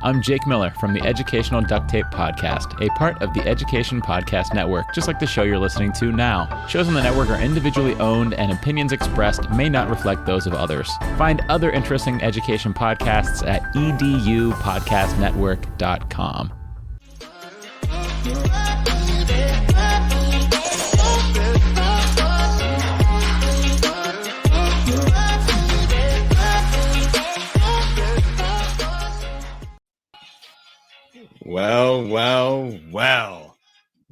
I'm Jake Miller from the Educational Duct Tape Podcast, a part of the Education Podcast Network, just like the show you're listening to now. Shows on the network are individually owned, and opinions expressed may not reflect those of others. Find other interesting education podcasts at edupodcastnetwork.com. Well.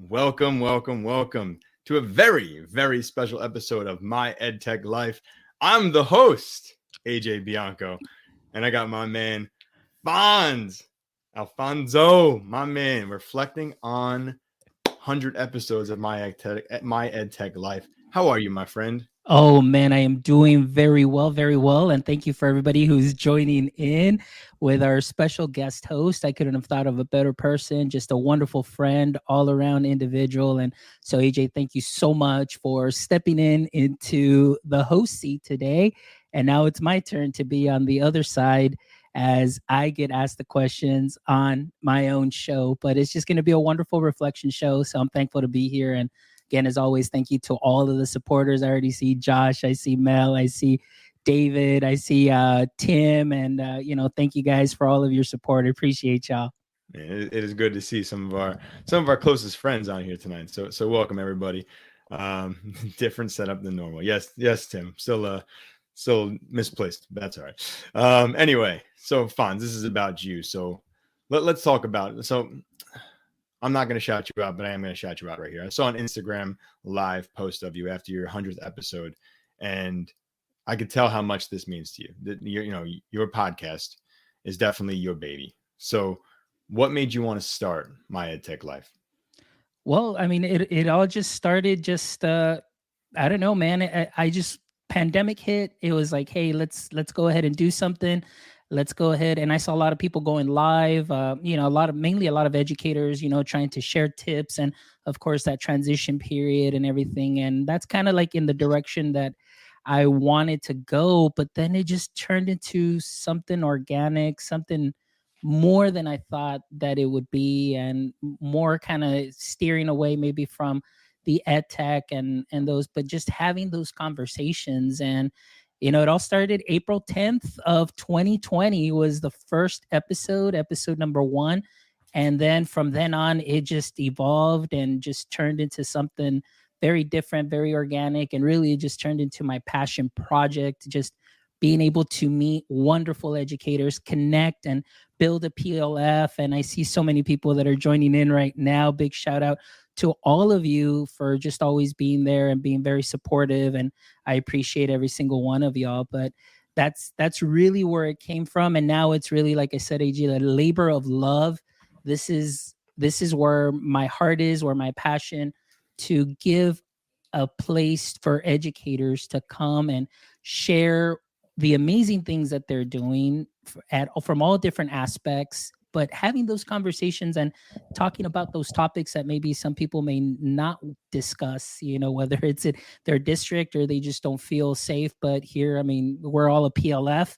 Welcome to a very, very special episode of My EdTech Life. I'm the host, AJ Bianco, and I got my man, Alfonso, my man, reflecting on 100 episodes of My EdTech Life. How are you, my friend? Oh, man, I am doing very well. And thank you for everybody who's joining in with our special guest host. I couldn't have thought of a better person, just a wonderful friend, all around individual. And so, AJ, thank you so much for stepping into the host seat today. And now it's my turn to be on the other side as I get asked the questions on my own show. But it's just going to be a wonderful reflection show. So I'm thankful to be here. And again, as always, thank you to all of the supporters. I already see Josh, I see Mel, I see David, I see Tim, and thank you guys for all of your support. I appreciate y'all. It is good to see some of our closest friends on here tonight. So welcome everybody. Different setup than normal. Yes, Tim. Still misplaced. That's all right. Anyway, so Fonz, this is about you. So let's talk about it. So I'm not going to shout you out, but I am going to shout you out right here. I saw an Instagram live post of you after your 100th episode, and I could tell how much this means to you. That your podcast is definitely your baby. So what made you want to start My EdTech Life? Well, I mean, it all just started I don't know, man. I just pandemic hit. It was like, hey, let's go ahead and do something. Let's go ahead. And I saw a lot of people going live, mainly a lot of educators, trying to share tips and of course that transition period and everything. And that's kind of like in the direction that I wanted to go, but then it just turned into something organic, something more than I thought that it would be, and more kind of steering away maybe from the ed tech and those, but just having those conversations. And it all started April 10th of 2020 was the first episode number 1. And then from then on, it just evolved and just turned into something very different, very organic. And really it just turned into my passion project, just being able to meet wonderful educators, connect and build a PLF. And I see so many people that are joining in right now. Big shout out to all of you for just always being there and being very supportive. And I appreciate every single one of y'all. But that's really where it came from. And now it's really, like I said, AJ, a labor of love. This is where my heart is, where my passion, to give a place for educators to come and share the amazing things that they're doing from all different aspects, but having those conversations and talking about those topics that maybe some people may not discuss, whether it's in their district or they just don't feel safe. But here, I mean, we're all a PLF,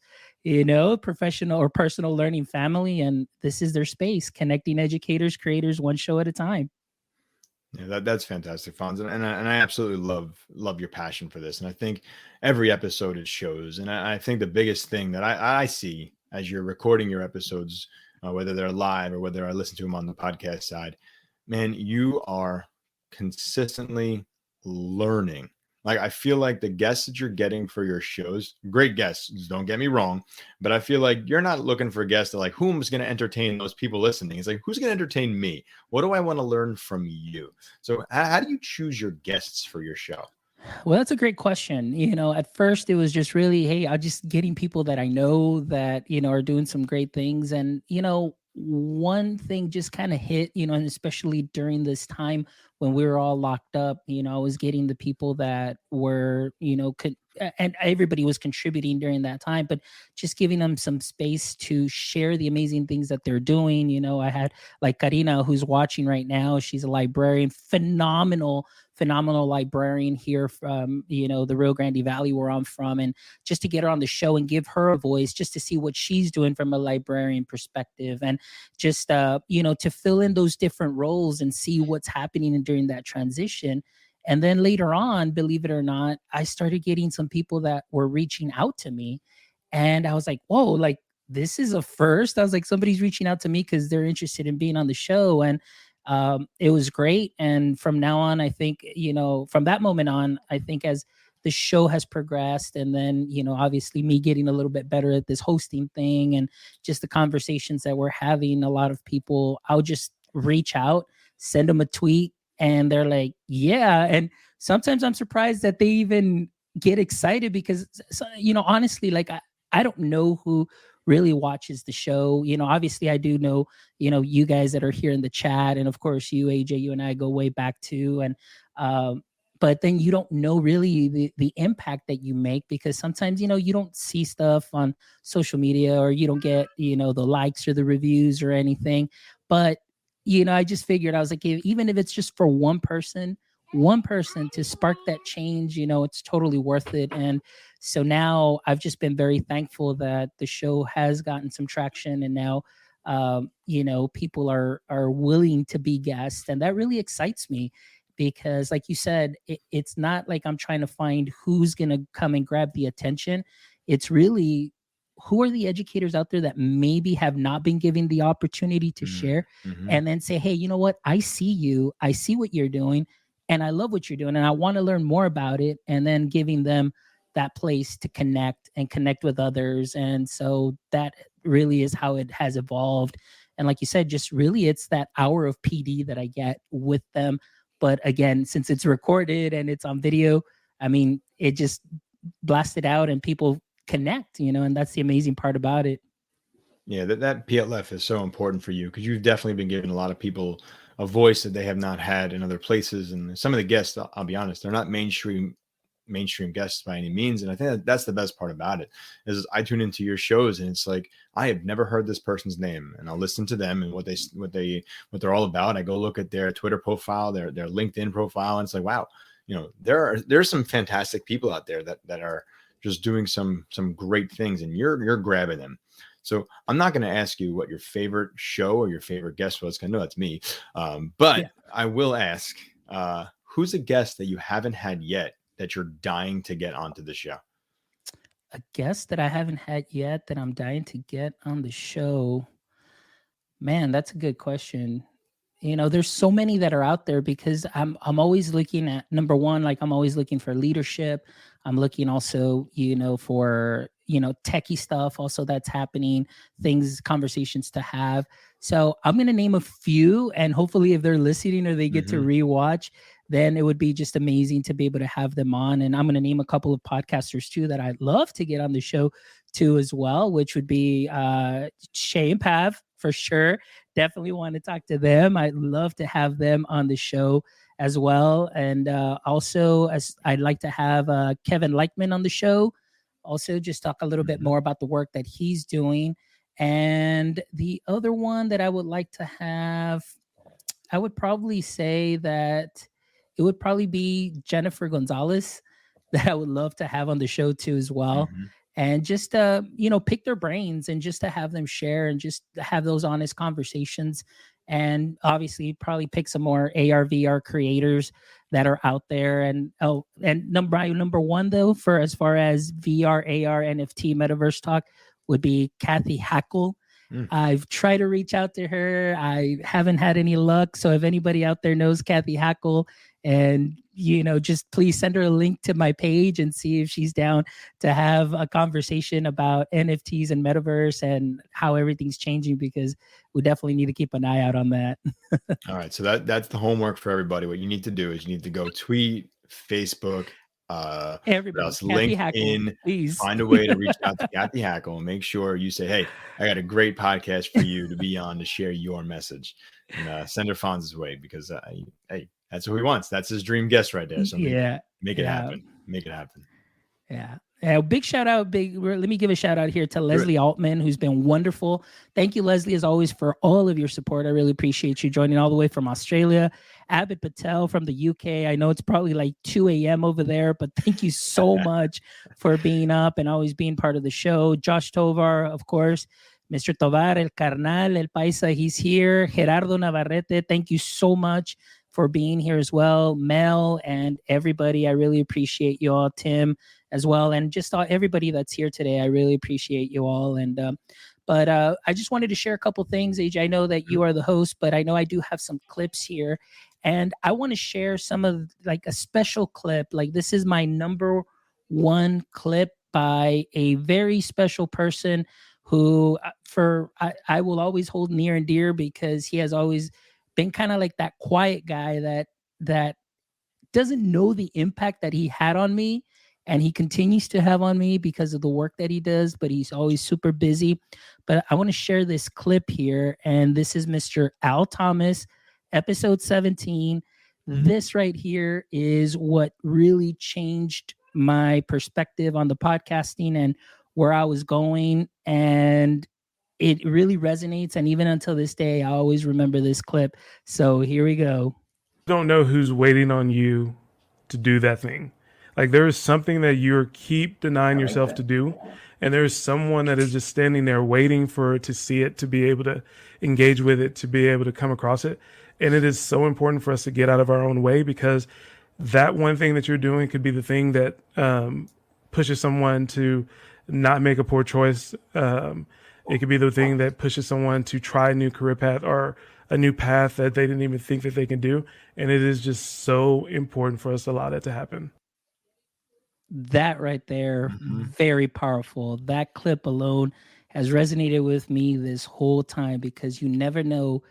professional or personal learning family, and this is their space, connecting educators, creators, one show at a time. Yeah, that's fantastic, Fonz, and I absolutely love your passion for this. And I think every episode it shows. And I think the biggest thing that I see as you're recording your episodes, whether they're live or whether I listen to them on the podcast side, man, you are consistently learning. Like, I feel like the guests that you're getting for your shows, great guests, don't get me wrong, but I feel like you're not looking for guests that like, who's going to entertain those people listening? It's like, who's going to entertain me? What do I want to learn from you? So how do you choose your guests for your show? Well, that's a great question. At first it was just really, hey, I'm just getting people that I know that, are doing some great things. And, one thing just kind of hit, and especially during this time when we were all locked up, I was getting the people that were, and everybody was contributing during that time, but just giving them some space to share the amazing things that they're doing. I had like Karina, who's watching right now. She's a librarian, phenomenal librarian here from the Rio Grande Valley where I'm from, and just to get her on the show and give her a voice, just to see what she's doing from a librarian perspective, and just to fill in those different roles and see what's happening during that transition. And then later on, believe it or not, I started getting some people that were reaching out to me, and I was like, whoa, like this is a first. I was like, somebody's reaching out to me because they're interested in being on the show. And it was great. And from now on, I think, from that moment on, I think as the show has progressed, and then, obviously me getting a little bit better at this hosting thing, and just the conversations that we're having, a lot of people, I'll just reach out, send them a tweet, and they're like, yeah. And sometimes I'm surprised that they even get excited because, honestly, like I don't know who really watches the show. Obviously I do know, you guys that are here in the chat. And of course you, AJ, you and I go way back too. And, but then you don't know really the impact that you make, because sometimes, you don't see stuff on social media, or you don't get, the likes or the reviews or anything. But, I just figured, I was like, even if it's just for one person to spark that change, it's totally worth it. And so now I've just been very thankful that the show has gotten some traction, and now, people are willing to be guests, and that really excites me. Because like you said, it's not like I'm trying to find who's going to come and grab the attention. It's really, who are the educators out there that maybe have not been given the opportunity to share, and then say, hey, you know what? I see you. I see what you're doing, and I love what you're doing, and I want to learn more about it. And then giving them that place to connect with others. And so that really is how it has evolved. And like you said, just really, it's that hour of PD that I get with them. But again, since it's recorded and it's on video, I mean, it just blasted out and people connect, and that's the amazing part about it. Yeah, that PLF is so important for you, because you've definitely been giving a lot of people a voice that they have not had in other places. And some of the guests, I'll be honest, they're not mainstream guests by any means. And I think that's the best part about it, is I tune into your shows and it's like, I have never heard this person's name, and I'll listen to them and what they're all about. I go look at their Twitter profile, their LinkedIn profile, and it's like, wow, there's some fantastic people out there that are just doing some great things, and you're grabbing them. So I'm not going to ask you what your favorite show or your favorite guest was, because I know that's me. But yeah, I will ask, who's a guest that you haven't had yet that you're dying to get onto the show? A guest that I haven't had yet that I'm dying to get on the show. Man, that's a good question. There's so many that are out there, because I'm always looking at, number one, like I'm always looking for leadership. I'm looking also, for, techie stuff also that's happening, conversations to have. So I'm going to name a few, and hopefully if they're listening or they get to rewatch, then it would be just amazing to be able to have them on. And I'm going to name a couple of podcasters too that I'd love to get on the show too as well, which would be Shay and Pav for sure. Definitely want to talk to them. I'd love to have them on the show as well. And also, as I'd like to have Kevin Leichman on the show. Also, just talk a little bit more about the work that he's doing. And the other one that I would like to have, I would probably say that it would probably be Jennifer Gonzalez, that I would love to have on the show too as well. And just pick their brains, and just to have them share, and just have those honest conversations. And obviously probably pick some more AR VR creators that are out there. And number one though, for as far as VR, AR, NFT, metaverse talk, would be Kathy Hackle. I've tried to reach out to her. I haven't had any luck. So if anybody out there knows Kathy Hackle, and just please send her a link to my page and see if she's down to have a conversation about NFTs and metaverse and how everything's changing, because we definitely need to keep an eye out on that. All right. So that's the homework for everybody. What you need to do is you need to go tweet, Facebook, everybody, LinkedIn, please find a way to reach out to Kathy Hackle and make sure you say, hey, I got a great podcast for you to be on to share your message, and send her Fonz's way, because hey, that's what he wants. That's his dream guest right there. So make it happen. Make it happen. Yeah. Big shout out. Let me give a shout out here to Leslie Altman, who's been wonderful. Thank you, Leslie, as always, for all of your support. I really appreciate you joining all the way from Australia. Abid Patel from the UK. I know it's probably like 2 a.m. over there, but thank you so much for being up and always being part of the show. Josh Tovar, of course. Mr. Tovar, El Carnal, El Paisa, he's here. Gerardo Navarrete, thank you so much for being here as well. Mel and everybody, I really appreciate you all. Tim as well, and just everybody that's here today. I really appreciate you all. And but I just wanted to share a couple things. AJ, I know that you are the host, but I know I do have some clips here, and I want to share some of like a special clip. Like this is my number one clip by a very special person who I will always hold near and dear, because he has always been kind of like that quiet guy that doesn't know the impact that he had on me, and he continues to have on me because of the work that he does, but he's always super busy. But I want to share this clip here, and this is Mr. Al Thomas, episode 17. This right here is what really changed my perspective on the podcasting and where I was going, and it really resonates. And even until this day, I always remember this clip. So here we go. Don't know who's waiting on you to do that thing. Like there is something that you keep denying yourself to do, and there's someone that is just standing there waiting to see it, to be able to engage with it, to be able to come across it. And it is so important for us to get out of our own way, because that one thing that you're doing could be the thing that pushes someone to not make a poor choice. It could be the thing that pushes someone to try a new career path or a new path that they didn't even think that they can do. And it is just so important for us to allow that to happen. That right there, very powerful. That clip alone has resonated with me this whole time, because you never know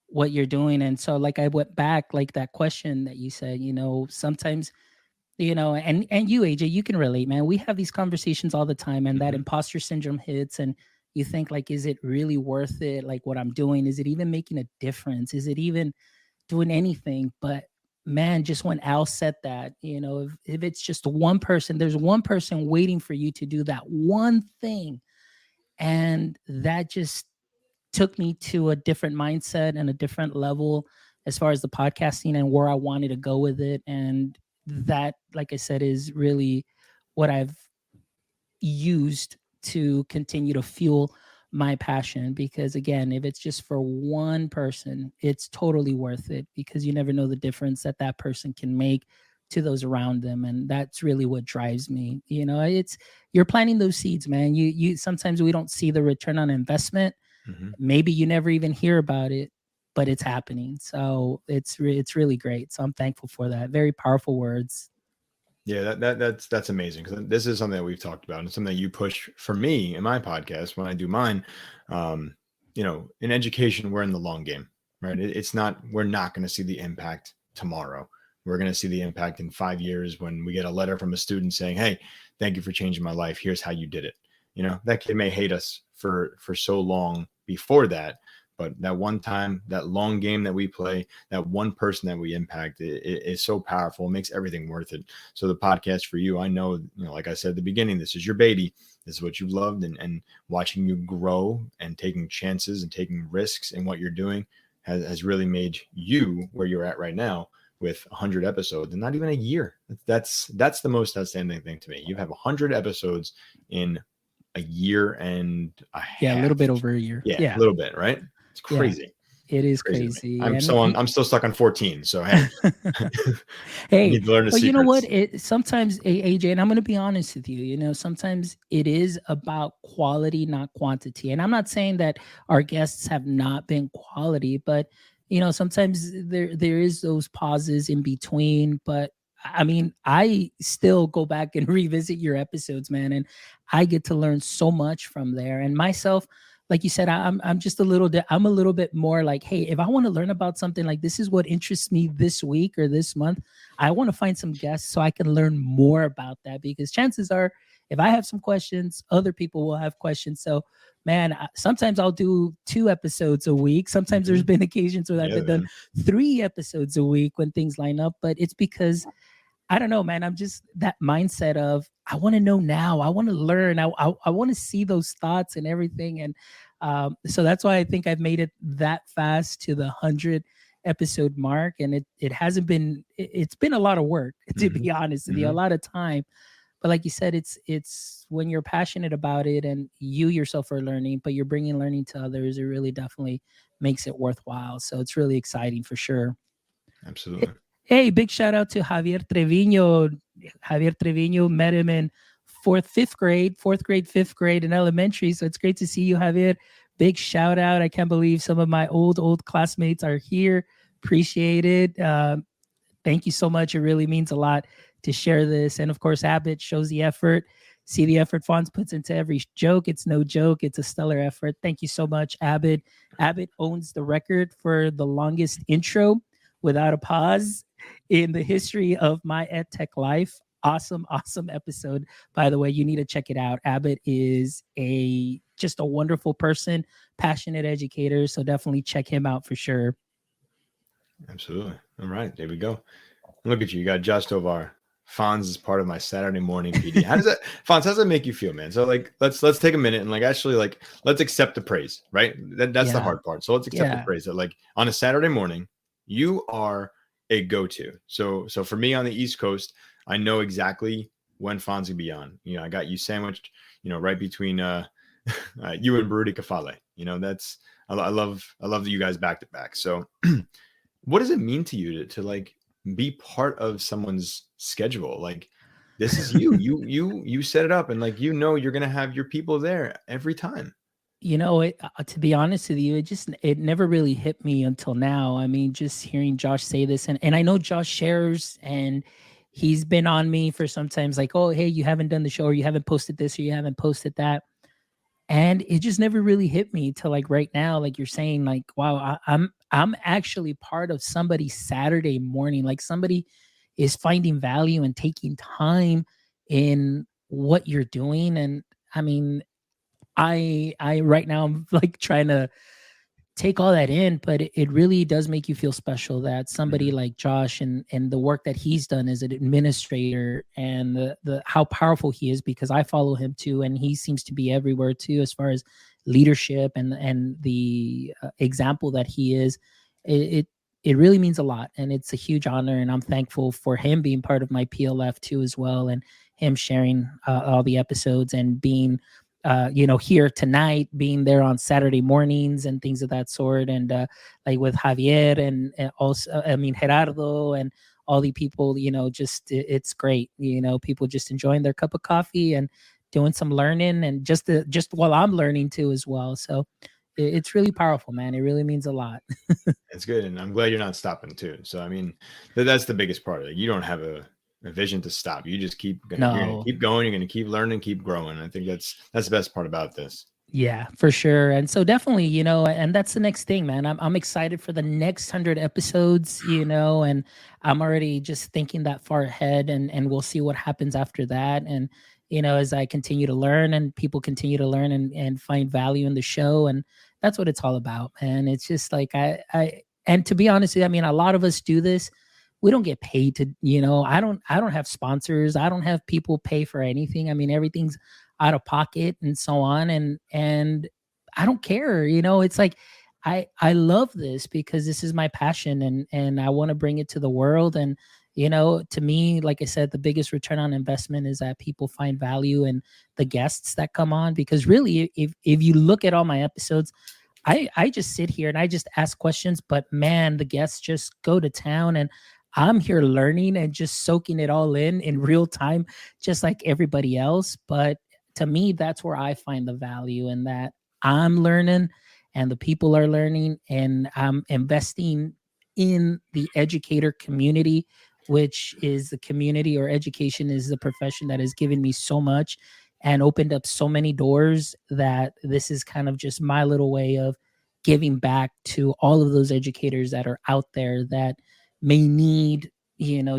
what you're doing. And so like I went back, like that question that you said, sometimes, and you, AJ, you can relate, man. We have these conversations all the time, and that imposter syndrome hits, and you think like, is it really worth it? Like what I'm doing, is it even making a difference? Is it even doing anything? But man, just when Al said that, if it's just one person, there's one person waiting for you to do that one thing. And that just took me to a different mindset and a different level as far as the podcasting and where I wanted to go with it. And that, like I said, is really what I've used to continue to fuel my passion. Because again, if it's just for one person, it's totally worth it, because you never know the difference that person can make to those around them. And that's really what drives me. It's, you're planting those seeds, man. You sometimes we don't see the return on investment. Maybe you never even hear about it, but it's happening. So it's really great. So I'm thankful for that. Very powerful words. Yeah, that's amazing, because this is something that we've talked about, and something that you push for me in my podcast when I do mine. In education, we're in the long game, right? We're not going to see the impact tomorrow. We're going to see the impact in 5 years when we get a letter from a student saying, "Hey, thank you for changing my life. Here's how you did it." That kid may hate us for so long before that, but that one time, that long game that we play, that one person that we impact, it is so powerful. It makes everything worth it. So the podcast for you, I know, like I said at the beginning, this is your baby. This is what you loved, and watching you grow and taking chances and taking risks in what you're doing has really made you where you're at right now with 100 episodes, and not even a year. That's the most outstanding thing to me. You have 100 episodes in a year and a half. Yeah, a little bit over a year. Yeah. A little bit, right? It's crazy. Yeah, it is crazy. I'm still stuck on 14. So hey, hey, need to learn the but secrets. You know what? Sometimes, AJ, and I'm going to be honest with you. Sometimes it is about quality, not quantity. And I'm not saying that our guests have not been quality, but sometimes there is those pauses in between. But I mean, I still go back and revisit your episodes, man, and I get to learn so much from there. And myself, like you said, I'm a little bit more like, hey, if I want to learn about something, like this is what interests me this week or this month, I want to find some guests so I can learn more about that, because chances are, if I have some questions, other people will have questions. So man, sometimes I'll do 2 episodes a week. Sometimes there's been occasions where I've done 3 episodes a week when things line up, but it's because I don't know, man. I'm just that mindset of I want to know now. I want to learn. I want to see those thoughts and everything. And so that's why I think I've made it that fast to the 100 episode mark. And it hasn't been. It's been a lot of work, to be honest with you, a lot of time. But like you said, it's when you're passionate about it and you yourself are learning, but you're bringing learning to others. It really definitely makes it worthwhile. So it's really exciting for sure. Absolutely. Hey, big shout out to Javier Trevino. Javier Trevino, met him in fifth grade, fifth grade in elementary. So it's great to see you, Javier. Big shout out. I can't believe some of my old classmates are here. Appreciate it. Thank you so much. It really means a lot to share this. And of course, Abbott shows the effort. See the effort Fonz puts into every joke. It's no joke. It's a stellar effort. Thank you so much, Abbott. Abbott owns the record for the longest intro without a pause in the history of my EdTech life. Awesome episode. By the way, you need to check it out. Abbott is just a wonderful person, passionate educator. So definitely check him out for sure. Absolutely. All right, there we go. Look at you. You got Josh Tovar. Fonz is part of my Saturday morning PD. How does that, Fonz, how does that make you feel, man? So like, let's take a minute and like, actually like, let's accept the praise, right? That's the hard part. So let's accept the praise that like on a Saturday morning, you are a go-to. So for me on the East Coast, I know exactly when Fonz will be on. You know, I got you sandwiched, you know, right between you and Baruti Kafale. You know, that's I love you guys back to back. So what does it mean to you to like be part of someone's schedule? Like this is you. you set it up and like you're gonna have your people there every time. You know, to be honest with you, it never really hit me until now. I mean, just hearing Josh say this, and I know Josh shares, and he's been on me for sometimes like, oh, hey, you haven't done the show, or you haven't posted this, or you haven't posted that. And it just never really hit me till like right now, like you're saying, like, wow, I'm actually part of somebody's Saturday morning. Like somebody is finding value and taking time in what you're doing. And I mean, I right now I'm like trying to take all that in, but it really does make you feel special that somebody like Josh and the work that he's done as an administrator and the how powerful he is, because I follow him too, and he seems to be everywhere too as far as leadership and the example that he is. It really means a lot, and it's a huge honor, and I'm thankful for him being part of my PLF too as well, and him sharing all the episodes and being here tonight, being there on Saturday mornings and things of that sort. And like with Javier and also, I mean, Gerardo and all the people, it's great. People just enjoying their cup of coffee and doing some learning, and just while I'm learning too as well. So it's really powerful, man. It really means a lot. It's good. And I'm glad you're not stopping too. So, I mean, that's the biggest part. Like, you don't have a vision to stop. You just you're gonna keep going. You're gonna keep learning, keep growing. I think that's the best part about this. Yeah, for sure. And so definitely, and that's the next thing, man. I'm excited for the next 100 episodes, and I'm already just thinking that far ahead, and we'll see what happens after that. And as I continue to learn and people continue to learn and find value in the show, and that's what it's all about, man. It's just like and to be honest with you, I mean, a lot of us do this. We don't get paid to, I don't have sponsors. I don't have people pay for anything. I mean, everything's out of pocket and so on. And I don't care, it's like, I love this because this is my passion, and I want to bring it to the world. And, to me, like I said, the biggest return on investment is that people find value in the guests that come on, because really, if you look at all my episodes, I just sit here and I just ask questions, but man, the guests just go to town, and I'm here learning and just soaking it all in real time, just like everybody else. But to me, that's where I find the value in that I'm learning and the people are learning, and I'm investing in the educator community, which is the community, or education is the profession that has given me so much and opened up so many doors, that this is kind of just my little way of giving back to all of those educators that are out there that may need,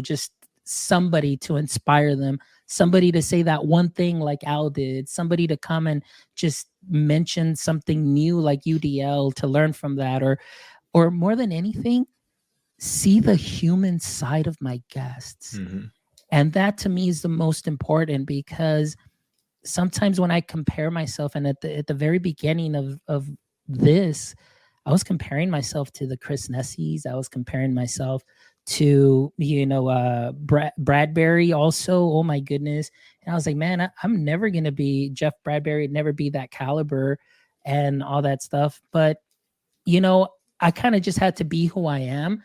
just somebody to inspire them, somebody to say that one thing like Al did, somebody to come and just mention something new like UDL, to learn from that, or more than anything, see the human side of my guests. And that to me is the most important, because sometimes when I compare myself, and at the very beginning of this, I was comparing myself to the Chris Nessies. I was comparing myself to, Bradbury also. Oh my goodness. And I was like, man, I'm never going to be Jeff Bradbury, never be that caliber and all that stuff. But, I kind of just had to be who I am.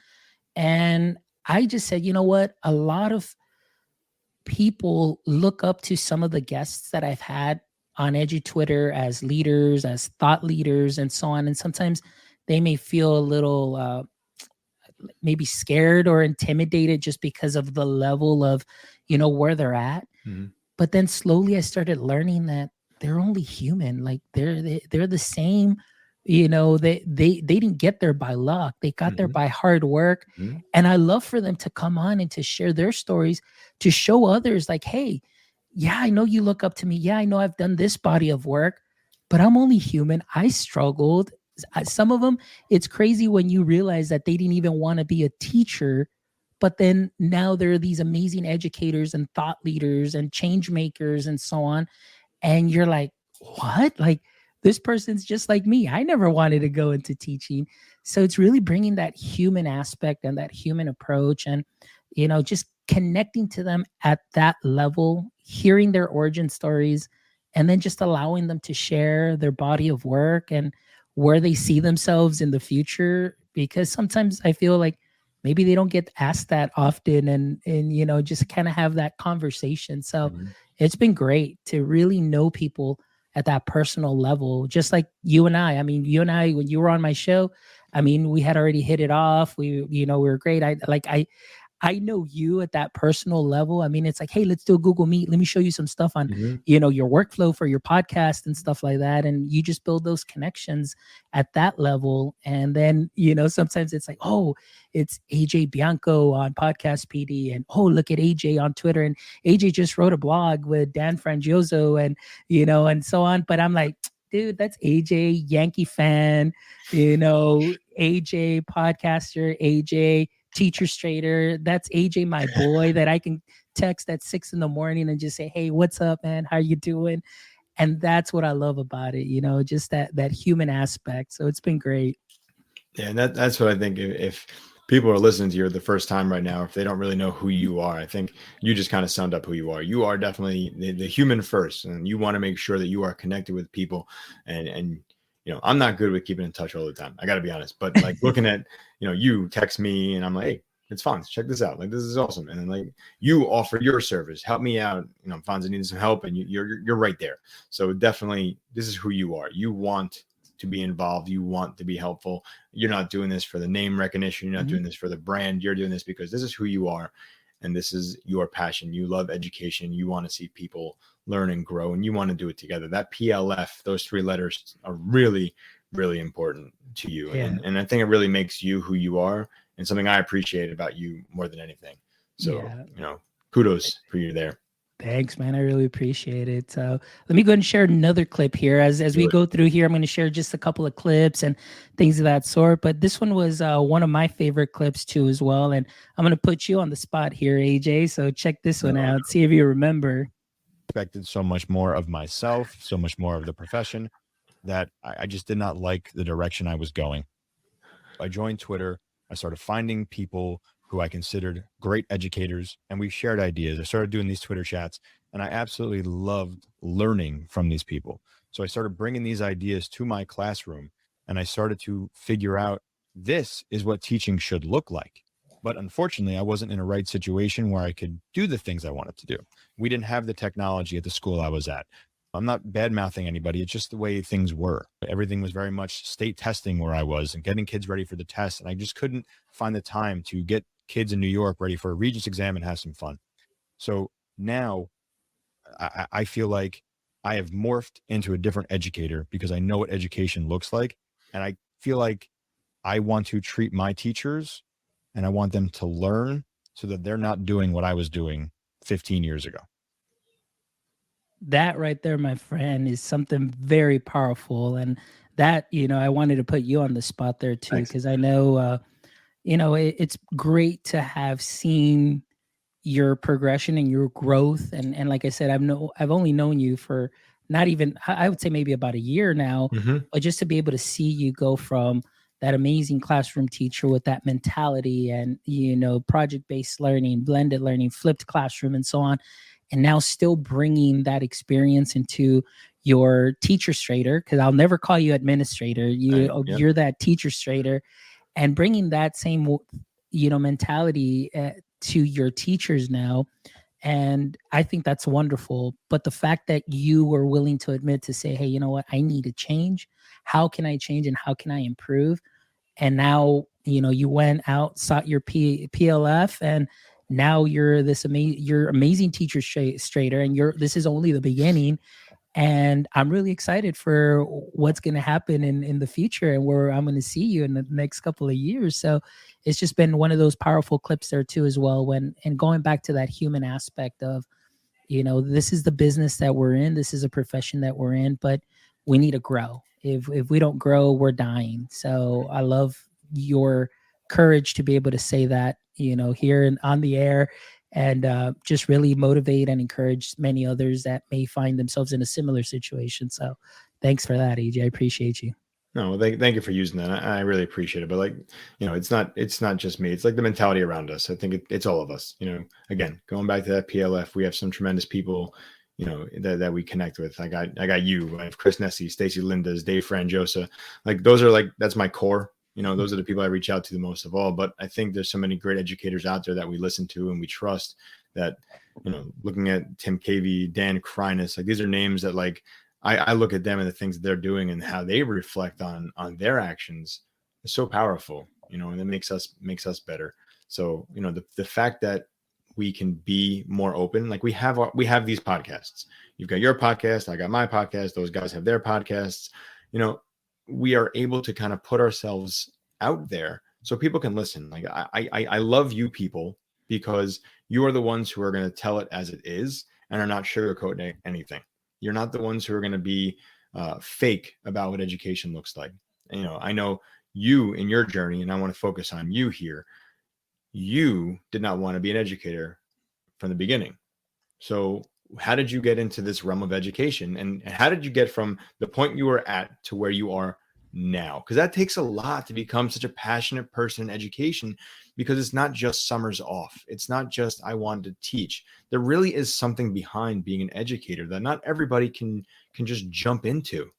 And I just said, you know what? A lot of people look up to some of the guests that I've had on Edu Twitter as leaders, as thought leaders, and so on. And sometimes they may feel a little maybe scared or intimidated just because of the level of, where they're at. Mm-hmm. But then slowly I started learning that they're only human. Like they're the same. They didn't get there by luck. They got there by hard work. Mm-hmm. And I love for them to come on and to share their stories, to show others like, hey, yeah, I know you look up to me. Yeah, I know I've done this body of work, but I'm only human. I struggled. Some of them, it's crazy when you realize that they didn't even want to be a teacher, but then now they're these amazing educators and thought leaders and change makers and so on. And you're like, what? Like, this person's just like me. I never wanted to go into teaching. So it's really bringing that human aspect and that human approach, and, just connecting to them at that level, hearing their origin stories, and then just allowing them to share their body of work and where they see themselves in the future. Because sometimes I feel like maybe they don't get asked that often, and just kind of have that conversation. So it's been great to really know people at that personal level, just like you and I. I mean, you and I, when you were on my show, I mean, we had already hit it off. We were great. I know you at that personal level. I mean, it's like, hey, let's do a Google Meet. Let me show you some stuff on, your workflow for your podcast and stuff like that. And you just build those connections at that level. And then, sometimes it's like, oh, it's AJ Bianco on Podcast PD. And, oh, look at AJ on Twitter. And AJ just wrote a blog with Dan Frangioso and, and so on. But I'm like, dude, that's AJ, Yankee fan, AJ podcaster, AJ teacher straighter. That's AJ, my boy, that I can text at 6 a.m. and just say, hey, what's up, man? How you doing? And that's what I love about it, just that human aspect. So it's been great. Yeah, and that's what I think. If people are listening to you the first time right now, if they don't really know who you are, I think you just kind of summed up who you are. You are definitely the human first, and you want to make sure that you are connected with people. And I'm not good with keeping in touch all the time. I got to be honest. But like looking at, you text me and I'm like, hey, it's Fonz, check this out. Like, this is awesome. And then like you offer your service, help me out. Fonz, I need some help, and you're right there. So definitely, this is who you are. You want to be involved. You want to be helpful. You're not doing this for the name recognition. You're not doing this for the brand. You're doing this because this is who you are. And this is your passion. You love education. You want to see people learn and grow, and you want to do it together. That PLF, those 3 letters are really, really important to you. Yeah. And I think it really makes you who you are, and something I appreciate about you more than anything. So, kudos for you there. Thanks, man. I really appreciate it. So let me go ahead and share another clip here. As we go through here, I'm going to share just a couple of clips and things of that sort. But this one was one of my favorite clips too as well. And I'm going to put you on the spot here, AJ. So check this one out. See if you remember. Expected so much more of myself, so much more of the profession, that I just did not like the direction I was going. I joined Twitter. I started finding people who I considered great educators, and we shared ideas. I started doing these Twitter chats, and I absolutely loved learning from these people. So I started bringing these ideas to my classroom, and I started to figure out this is what teaching should look like. But unfortunately, I wasn't in a right situation where I could do the things I wanted to do. We didn't have the technology at the school I was at. I'm not bad mouthing anybody. It's just the way things were. Everything was very much state testing where I was and getting kids ready for the test. And I just couldn't find the time to get kids in New York ready for a Regents exam and have some fun. So now I feel like I have morphed into a different educator because I know what education looks like. And I feel like I want to treat my teachers, and I want them to learn so that they're not doing what I was doing 15 years ago. That right there, my friend, is something very powerful. And that, I wanted to put you on the spot there too, because I know, it's great to have seen, your progression and your growth. And like I said, I've only known you for not even, I would say maybe about a year now, but just to be able to see you go from that amazing classroom teacher with that mentality and, project-based learning, blended learning, flipped classroom, and so on, and now still bringing that experience into your teacher strater, because I'll never call you administrator. You're that teacher strater, and bringing that same, mentality to your teachers now. And I think that's wonderful. But the fact that you were willing to admit to say, hey, you know what, I need to change. How can I change and how can I improve? And now, you went out, sought your PLF, and now you're you're amazing teacher strater, and this is only the beginning. And I'm really excited for what's going to happen in the future and where I'm going to see you in the next couple of years. So it's just been one of those powerful clips there too, as well. And going back to that human aspect of, this is the business that we're in. This is a profession that we're in, but we need to grow. If we don't grow, we're dying. So I love your courage to be able to say that, here and on the air, and just really motivate and encourage many others that may find themselves in a similar situation. So thanks for that, AJ. I appreciate you. No, well, thank you for using that. I really appreciate it. But it's not just me. It's like the mentality around us. I think it's all of us. Again, going back to that PLF, we have some tremendous people, that we connect with. I got you. I have Chris Nessie, Stacy Lindas, Dave Franjosa. Like those are that's my core. Those are the people I reach out to the most of all. But I think there's so many great educators out there that we listen to and we trust that, looking at Tim Cavey, Dan Krynas, like these are names that I look at them and the things that they're doing and how they reflect on their actions is so powerful, and it makes us better. So, the fact that we can be more open, like we have these podcasts. You've got your podcast, I got my podcast, those guys have their podcasts. We are able to kind of put ourselves out there so people can listen. Like I love you people because you are the ones who are going to tell it as it is and are not sugarcoating anything. You're not the ones who are going to be fake about what education looks like. I know you in your journey, and I want to focus on you here. You did not want to be an educator from the beginning. So how did you get into this realm of education, and how did you get from the point you were at to where you are now? Because that takes a lot to become such a passionate person in education, because it's not just summers off. It's not just I wanted to teach. There really is something behind being an educator that not everybody can just jump into.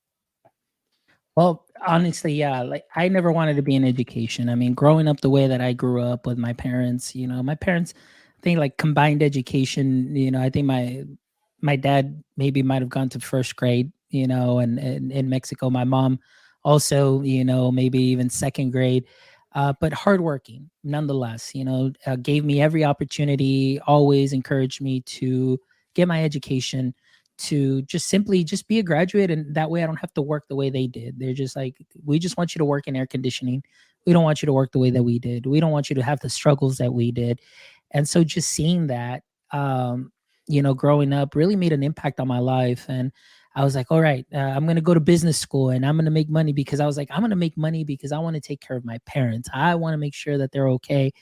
Well, honestly, yeah, like I never wanted to be in education. I mean, growing up the way that I grew up with my parents, my parents, I think like combined education, I think my dad maybe might have gone to first grade, and in Mexico. My mom also, maybe even second grade, but hardworking nonetheless, gave me every opportunity, always encouraged me to get my education, to just simply just be a graduate. And that way I don't have to work the way they did. They're just like, we just want you to work in air conditioning. We don't want you to work the way that we did. We don't want you to have the struggles that we did. And so just seeing that, growing up really made an impact on my life. And I was like, all right, I'm going to go to business school and I'm going to make money, because I was like, I'm going to make money because I want to take care of my parents. I want to make sure that they're okay,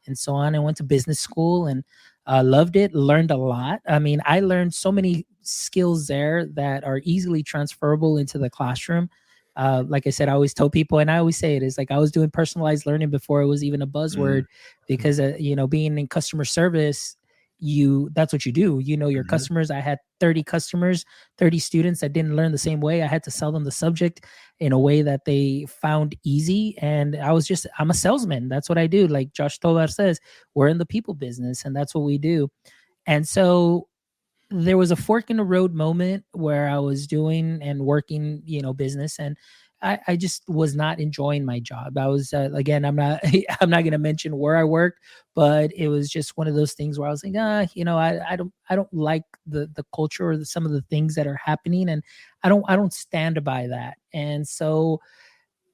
and so on. I went to business school and loved it, learned a lot. I mean, I learned so many skills there that are easily transferable into the classroom. Like I said, I always tell people, and I always say it, is like I was doing personalized learning before it was even a buzzword, because, being in customer service, that's what you do. Your customers. I had 30 customers, 30 students that didn't learn the same way. I had to sell them the subject in a way that they found easy. And I'm a salesman. That's what I do. Like Josh Tovar says, we're in the people business, and that's what we do. And so there was a fork in the road moment where I was doing and working, business, and I just was not enjoying my job. I was again, I'm not I'm not going to mention where I worked, but it was just one of those things where I was like, I don't like the culture or some of the things that are happening, and I don't stand by that. And so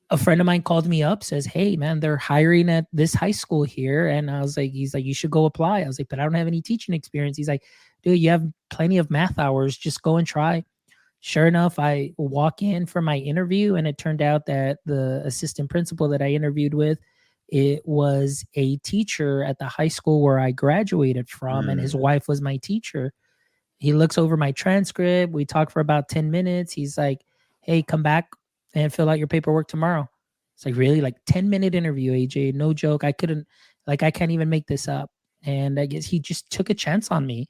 a friend of mine called me up, says, hey man, they're hiring at this high school here. And he's like, you should go apply. I was like, but I don't have any teaching experience. He's like, dude, you have plenty of math hours. Just go and try. Sure enough, I walk in for my interview, and it turned out that the assistant principal that I interviewed with It was a teacher at the high school where I graduated from, and his wife was my teacher. He looks over my transcript. We talk for about 10 minutes. He's like, hey, come back and fill out your paperwork tomorrow. It's like, really? Like 10-minute interview, AJ. No joke. I can't even make this up. And I guess he just took a chance on me.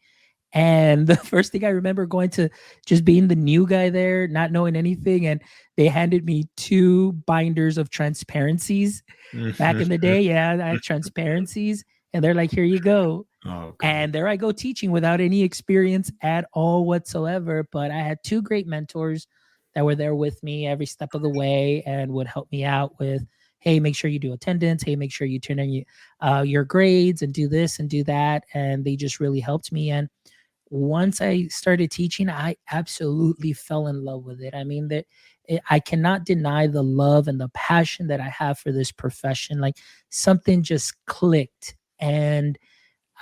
And the first thing I remember going to just being the new guy there, not knowing anything. And they handed me 2 binders of transparencies back in the day. Yeah, I had transparencies. And they're like, here you go. Oh, and there I go teaching without any experience at all whatsoever. But I had 2 great mentors that were there with me every step of the way and would help me out with, hey, make sure you do attendance. Hey, make sure you turn in your grades and do this and do that. And they just really helped me. And once I started teaching, I absolutely fell in love with it. I mean, I cannot deny the love and the passion that I have for this profession. Like something just clicked, and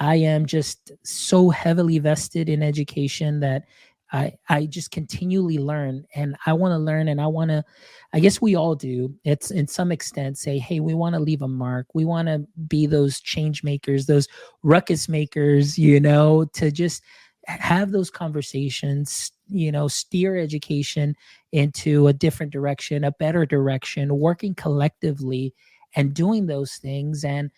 I am just so heavily vested in education that I just continually learn, and I want to learn, and I guess we all do. It's in some extent say, hey, we want to leave a mark. We want to be those change makers, those ruckus makers, to just have those conversations, steer education into a different direction, a better direction, working collectively and doing those things. And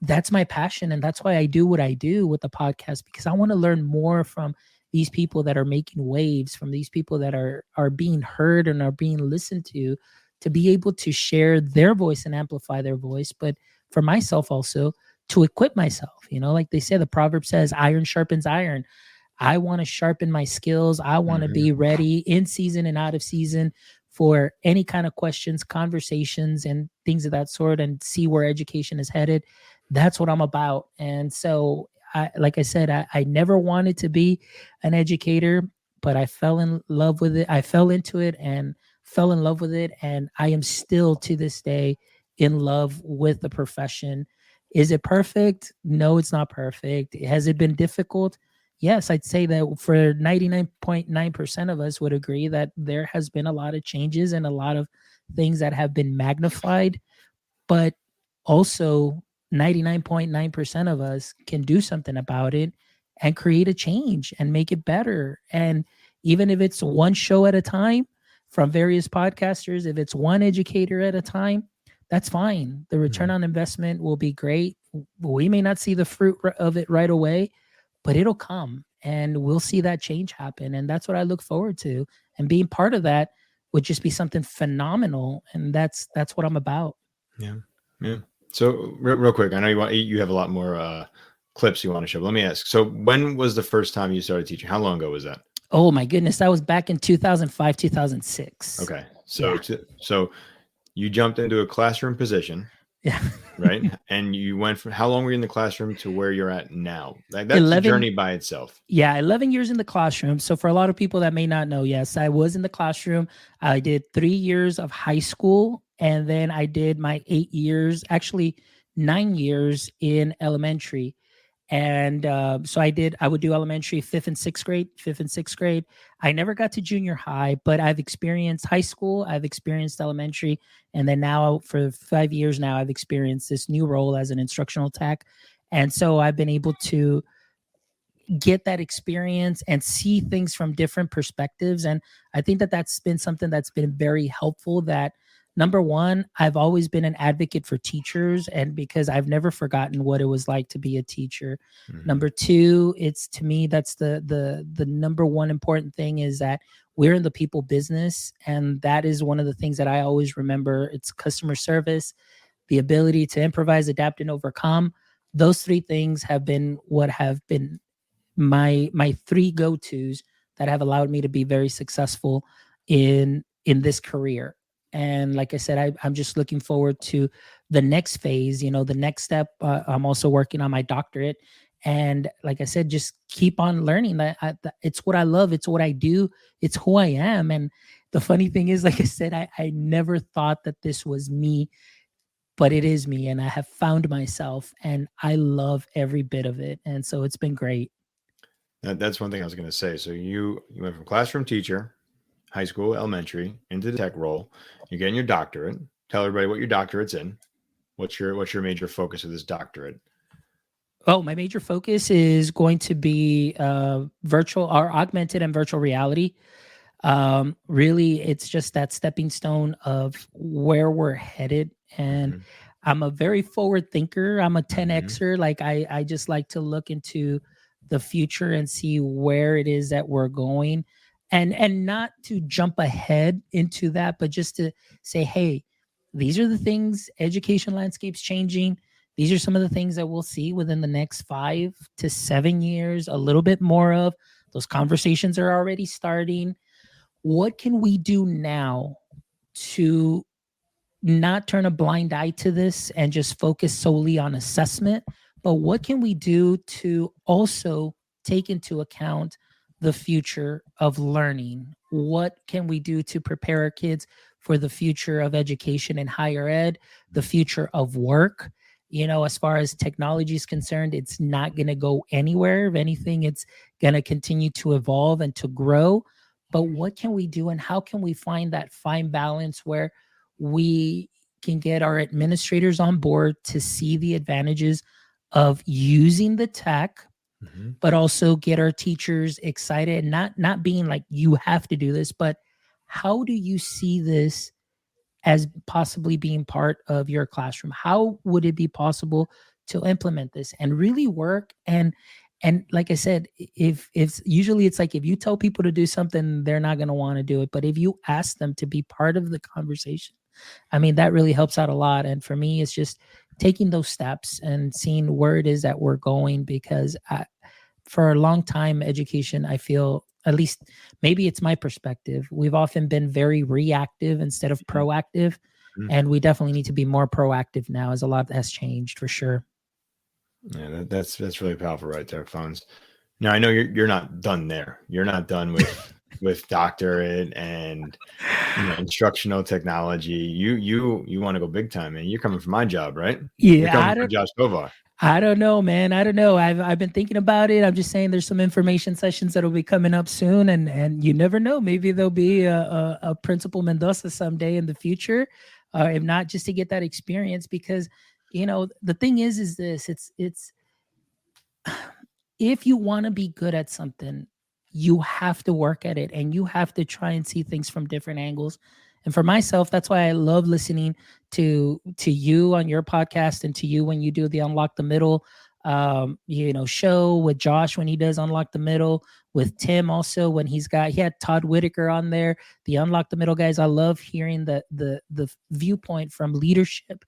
that's my passion. And that's why I do what I do with the podcast, because I want to learn more from these people that are making waves, from these people that are being heard and are being listened to be able to share their voice and amplify their voice. But for myself also, to equip myself, like they say, the proverb says, iron sharpens iron. I want to sharpen my skills. I want to be ready in season and out of season for any kind of questions, conversations, and things of that sort, and see where education is headed. That's what I'm about. And so, like I said, I never wanted to be an educator, but I fell in love with it. I fell into it and fell in love with it. And I am still to this day in love with the profession. Is it perfect? No, it's not perfect. Has it been difficult? Yes, I'd say that for 99.9% of us would agree that there has been a lot of changes and a lot of things that have been magnified, but also 99.9% of us can do something about it and create a change and make it better. And even if it's one show at a time from various podcasters, if it's one educator at a time, that's fine. The return on investment will be great. We may not see the fruit of it right away, but it'll come and we'll see that change happen. And that's what I look forward to. And being part of that would just be something phenomenal. And that's what I'm about. Yeah. Yeah. So real quick, I know you have a lot more clips you want to show. Let me ask. So when was the first time you started teaching? How long ago was that? Oh my goodness. That was back in 2005, 2006. Okay. So, so you jumped into a classroom position. Yeah. Right. And you went from, how long were you in the classroom to where you're at now? That's a journey by itself. Yeah. 11 years in the classroom. So for a lot of people that may not know, yes, I was in the classroom. I did 3 years of high school, and then I did my 8 years, actually 9 years in elementary. And so I would do elementary, 5th and 6th grade. I never got to junior high, but I've experienced high school. I've experienced elementary. And then now for 5 years now, I've experienced this new role as an instructional tech. And so I've been able to get that experience and see things from different perspectives. And I think that that's been something that's been very helpful. That number one, I've always been an advocate for teachers, and because I've never forgotten what it was like to be a teacher. Number two, it's, to me, that's the number one important thing, is that we're in the people business. And that is one of the things that I always remember. It's customer service, the ability to improvise, adapt, and overcome. Those 3 things have been what have been my 3 go-tos that have allowed me to be very successful in this career. And like I said, I'm just looking forward to the next phase, the next step. I'm also working on my doctorate. And like I said, just keep on learning. That it's what I love. It's what I do. It's who I am. And the funny thing is, like I said, I never thought that this was me, but it is me. And I have found myself, and I love every bit of it. And so it's been great. That's one thing I was going to say. So you went from classroom teacher, high school, elementary, into the tech role. You're getting your doctorate. Tell everybody what your doctorate's in. What's your major focus of this doctorate? Oh, my major focus is going to be virtual or augmented and virtual reality. Really, it's just that stepping stone of where we're headed. And Mhm. I'm a very forward thinker. I'm a Mhm. 10Xer. Like I just like to look into the future and see where it is that we're going, and not to jump ahead into that, but just to say, hey, these are the things, education landscape's changing. These are some of the things that we'll see within the next 5 to 7 years, a little bit more of. Those conversations are already starting. What can we do now to not turn a blind eye to this and just focus solely on assessment, but what can we do to also take into account the future of learning? What can we do to prepare our kids for the future of education and higher ed, the future of work? You know, as far as technology is concerned, it's not going to go anywhere. If anything, it's going to continue to evolve and to grow. But what can we do, and how can we find that fine balance where we can get our administrators on board to see the advantages of using the tech, Mhm. but also get our teachers excited, not being like, you have to do this, but how do you see this as possibly being part of your classroom? How would it be possible to implement this and really work? And like I said, if usually it's like, if you tell people to do something, they're not going to want to do it, but if you ask them to be part of the conversation, I mean, that really helps out a lot. And for me, it's just taking those steps and seeing where it is that we're going, because for a long time, education, I feel, at least maybe it's my perspective, we've often been very reactive instead of Mhm. proactive. Mhm. And we definitely need to be more proactive now, as a lot has changed for sure. Yeah, that's really powerful right there, Phones. Now I know you're not done there. You're not done with doctorate and instructional technology. You want to go big time, and you're coming for my job, right? You're Yeah, coming for Josh Tovar. I don't know, man. I don't know. I've been thinking about it. I'm just saying there's some information sessions that'll be coming up soon, and you never know. Maybe there'll be a Principal Mendoza someday in the future, if not just to get that experience. Because the thing is this: it's if you want to be good at something, you have to work at it, and you have to try and see things from different angles. And for myself, that's why I love listening to you on your podcast, and to you when you do the Unlock the Middle show, with Josh when he does Unlock the Middle, with Tim also when he had Todd Whitaker on there, the Unlock the Middle guys. I love hearing the viewpoint from leadership,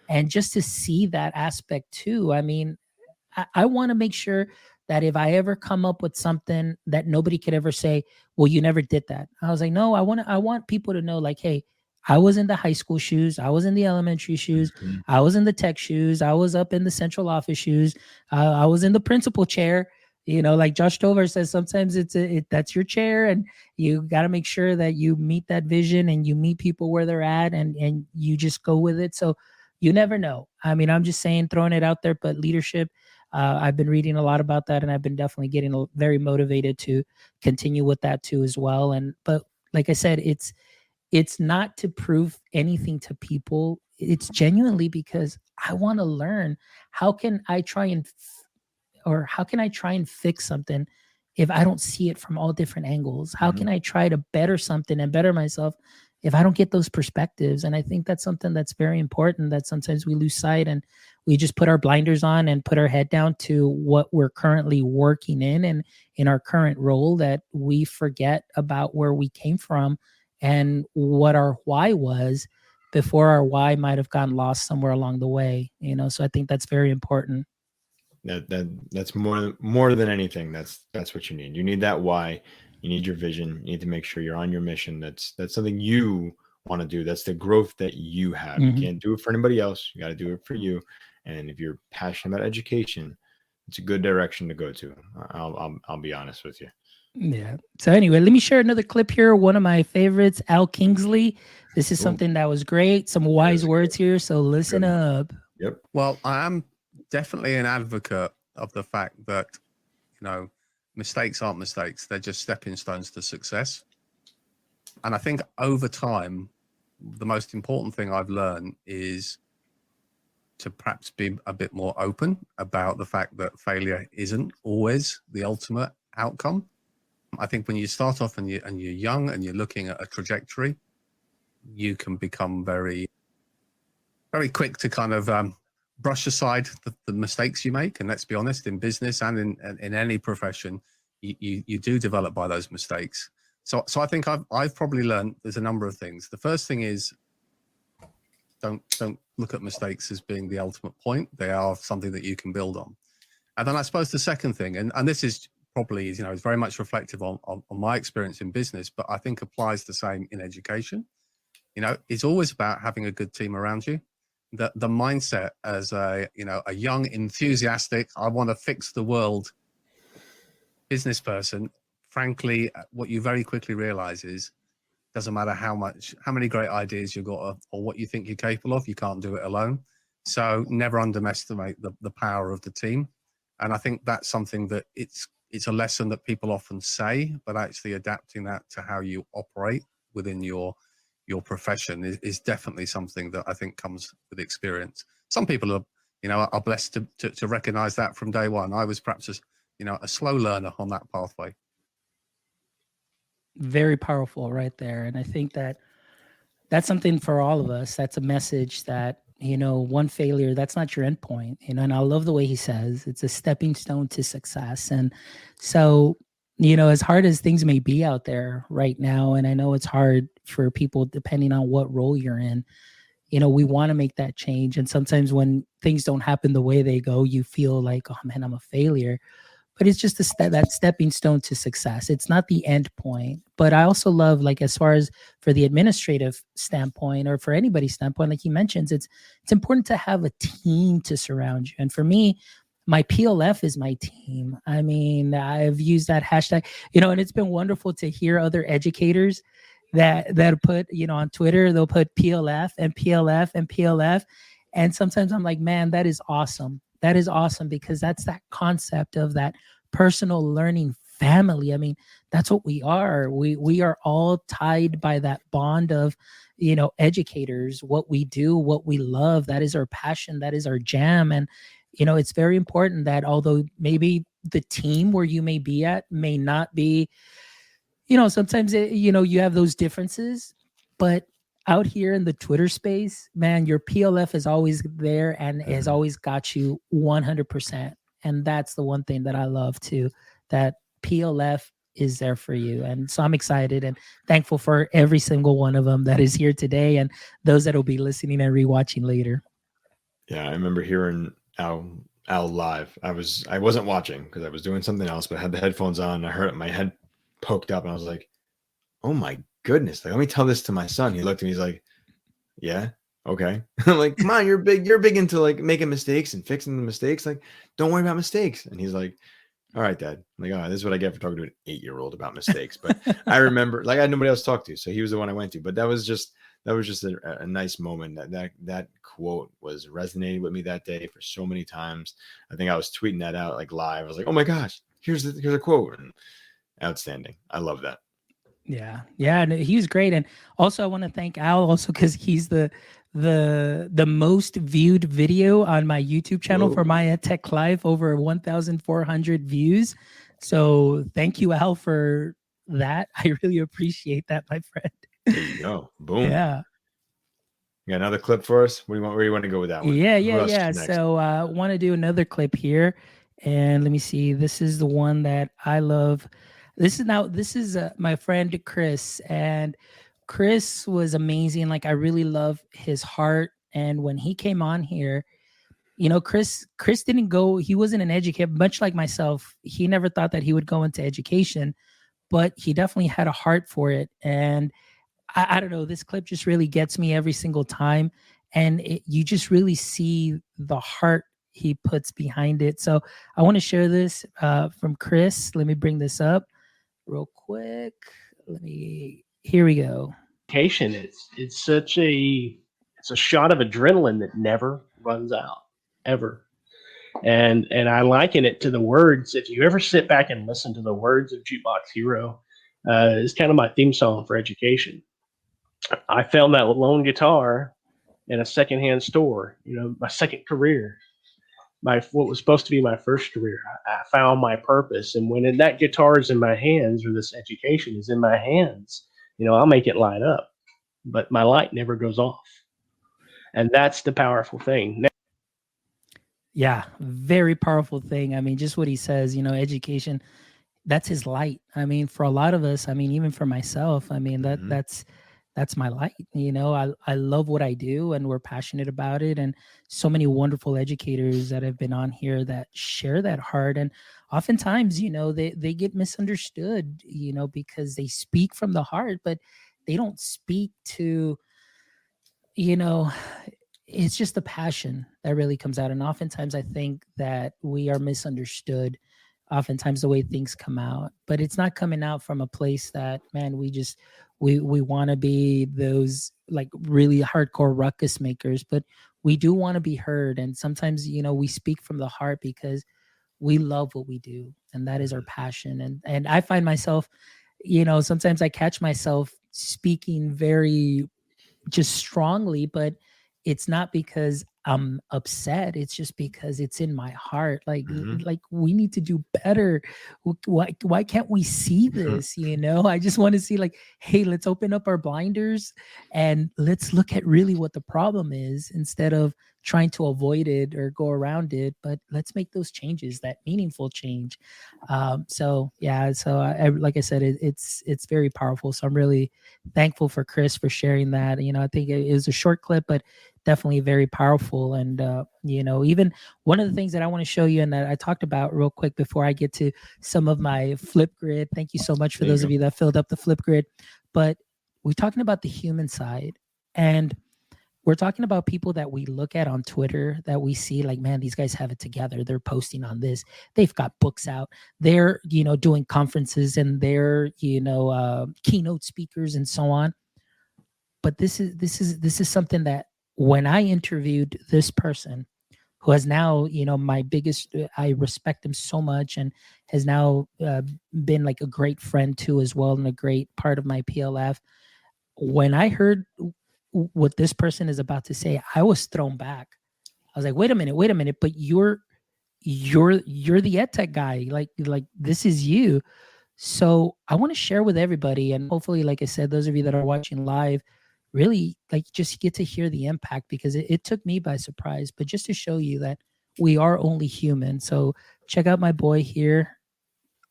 and just to see that aspect too. I mean, I want to make sure that if I ever come up with something that nobody could ever say, well, you never did that. I was like, no, I want people to know, like, hey, I was in the high school shoes. I was in the elementary shoes. Mhm. I was in the tech shoes. I was up in the central office shoes. I was in the principal chair. Like Josh Tovar says, sometimes that's your chair, and you got to make sure that you meet that vision and you meet people where they're at, and you just go with it. So you never know. I mean, I'm just saying, throwing it out there, but leadership, I've been reading a lot about that, and I've been definitely getting very motivated to continue with that too as well. But like I said, it's not to prove anything to people. It's genuinely because I want to learn. How can I try and how can I try and fix something if I don't see it from all different angles? How Mhm. can I try to better something and better myself if I don't get those perspectives? And I think that's something that's very important, that sometimes we lose sight, and we just put our blinders on and put our head down to what we're currently working in, and in our current role, that we forget about where we came from and what our why was before our why might have gotten lost somewhere along the way. So I think that's very important. That's more than anything. That's what you need. You need that why. You need your vision. You need to make sure you're on your mission. That's something you want to do. That's the growth that you have. You Mhm. can't do it for anybody else. You got to do it for you. And if you're passionate about education, it's a good direction to go to. I'll be honest with you. Yeah. So anyway, let me share another clip here. One of my favorites, Al Kingsley. This is Ooh, something that was great. Some that wise is words here. So listen good one. up. Yep. Well, I am definitely an advocate of the fact that, mistakes aren't mistakes. They're just stepping stones to success. And I think over time, the most important thing I've learned is to perhaps be a bit more open about the fact that failure isn't always the ultimate outcome. I think when you start off and you're young and you're looking at a trajectory, you can become very, very quick to kind of brush aside the mistakes you make. And let's be honest, in business and in any profession, you do develop by those mistakes. So I think I've probably learned there's a number of things. The first thing is don't look at mistakes as being the ultimate point. They are something that you can build on. And then I suppose the second thing, and this is probably, is very much reflective on my experience in business, but I think applies the same in education. It's always about having a good team around you. The mindset as a young, enthusiastic, I want to fix the world business person, frankly, what you very quickly realize is doesn't matter how many great ideas you've got or what you think you're capable of, you can't do it alone. So never underestimate the power of the team. And I think that's something that it's a lesson that people often say, but actually adapting that to how you operate within your profession is definitely something that I think comes with experience. Some people are blessed to recognize that from day one. I was perhaps a slow learner on that pathway. Very powerful right there. And I think that's something for all of us. That's a message that, one failure, that's not your end point. And I love the way he says it's a stepping stone to success. And so, as hard as things may be out there right now, and I know it's hard for people depending on what role you're in, we want to make that change. And sometimes when things don't happen the way they go, you feel like, oh man, I'm a failure. But it's just that stepping stone to success. It's not the end point. But I also love, like, as far as for the administrative standpoint or for anybody's standpoint, like he mentions, it's important to have a team to surround you. And for me, my PLF is my team. I mean, I've used that hashtag, and it's been wonderful to hear other educators that put, on Twitter, they'll put PLF and PLF and PLF. And sometimes I'm like, man, that is awesome. That is awesome, because that's that concept of that personal learning family. I mean, that's what we are. We are all tied by that bond of, educators, what we do, what we love. That is our passion. That is our jam. And, it's very important that although maybe the team where you may be at may not be, sometimes, you have those differences, but out here in the Twitter space, man, your PLF is always there and has always got you 100%. And that's the one thing that I love too, that PLF is there for you. And so I'm excited and thankful for every single one of them that is here today and those that will be listening and rewatching later. Yeah, I remember hearing Al live. I wasn't watching because I was doing something else, but I had the headphones on and I heard it, my head poked up and I was like, oh my goodness, like, let me tell this to my son. He looked at me, he's like, yeah, okay. I'm like, come on, you're big into like making mistakes and fixing the mistakes. Like, don't worry about mistakes. And he's like, all right, Dad. I'm like, oh, this is what I get for talking to an 8-year-old about mistakes. But I remember, like, I had nobody else to talk to, so he was the one I went to. But that was just a nice moment. That quote was resonating with me that day for so many times. I think I was tweeting that out like live. I was like, oh my gosh, here's a quote. And outstanding. I love that. Yeah. And he was great. And also I want to thank Al also because he's the most viewed video on my YouTube channel. Whoa. For my EdTech Live, over 1,400 views. So thank you, Al, for that. I really appreciate that, my friend. There you go. Boom. Yeah. You got another clip for us? Where do you want to go with that one? Yeah. So I want to do another clip here. And let me see. This is the one that I love. This is my friend Chris, and Chris was amazing. Like, I really love his heart. And when he came on here, Chris didn't go, he wasn't an educator, much like myself. He never thought that he would go into education, but he definitely had a heart for it. And I don't know, this clip just really gets me every single time. And you just really see the heart he puts behind it. So I want to share this from Chris. Let me bring this up real quick. Here we go. It's such a shot of adrenaline that never runs out, ever. And I liken it to the words. If you ever sit back and listen to the words of Jukebox Hero, it's kind of my theme song for education. I found that lone guitar in a secondhand store. My second career, what was supposed to be my first career. I found my purpose, and when that guitar is in my hands, or this education is in my hands, I'll make it light up, but my light never goes off, and that's the powerful thing. Yeah, very powerful thing. I mean, just what he says, education, that's his light. I mean, for a lot of us, I mean, even for myself, I mean, that's my light. I love what I do, and we're passionate about it. And so many wonderful educators that have been on here that share that heart. And oftentimes, they get misunderstood, because they speak from the heart, but they don't speak to, it's just the passion that really comes out. And oftentimes I think that we are misunderstood, oftentimes the way things come out, but it's not coming out from a place that, man, we want to be those like really hardcore ruckus makers, but we do want to be heard. And sometimes, we speak from the heart because we love what we do, and that is our passion. And I find myself, sometimes I catch myself speaking very just strongly, but it's not because I'm upset. It's just because it's in my heart. Like we need to do better. Why can't we see this? I just want to see like, hey, let's open up our blinders and let's look at really what the problem is, instead of trying to avoid it or go around it. But let's make those changes, that meaningful change. So I, like I said, it's very powerful. So I'm really thankful for Chris for sharing that. I think it was a short clip, but definitely very powerful. And even one of the things that I want to show you, and that I talked about real quick before I get to some of my flip grid. Thank you so much for those of you that filled up the flip grid. But we're talking about the human side, and we're talking about people that we look at on Twitter that we see like, man, these guys have it together. They're posting on this. They've got books out. They're, doing conferences, and they're, keynote speakers and so on. But this is something that when I interviewed this person, who has now, my biggest, I respect him so much, and has now been like a great friend too, as well, and a great part of my PLF. When I heard what this person is about to say, I was thrown back. I was like, wait a minute, but you're the ed tech guy. Like this is you. So I want to share with everybody, and hopefully, like I said, those of you that are watching live, really like just get to hear the impact, because it took me by surprise, but just to show you that we are only human. So check out my boy here.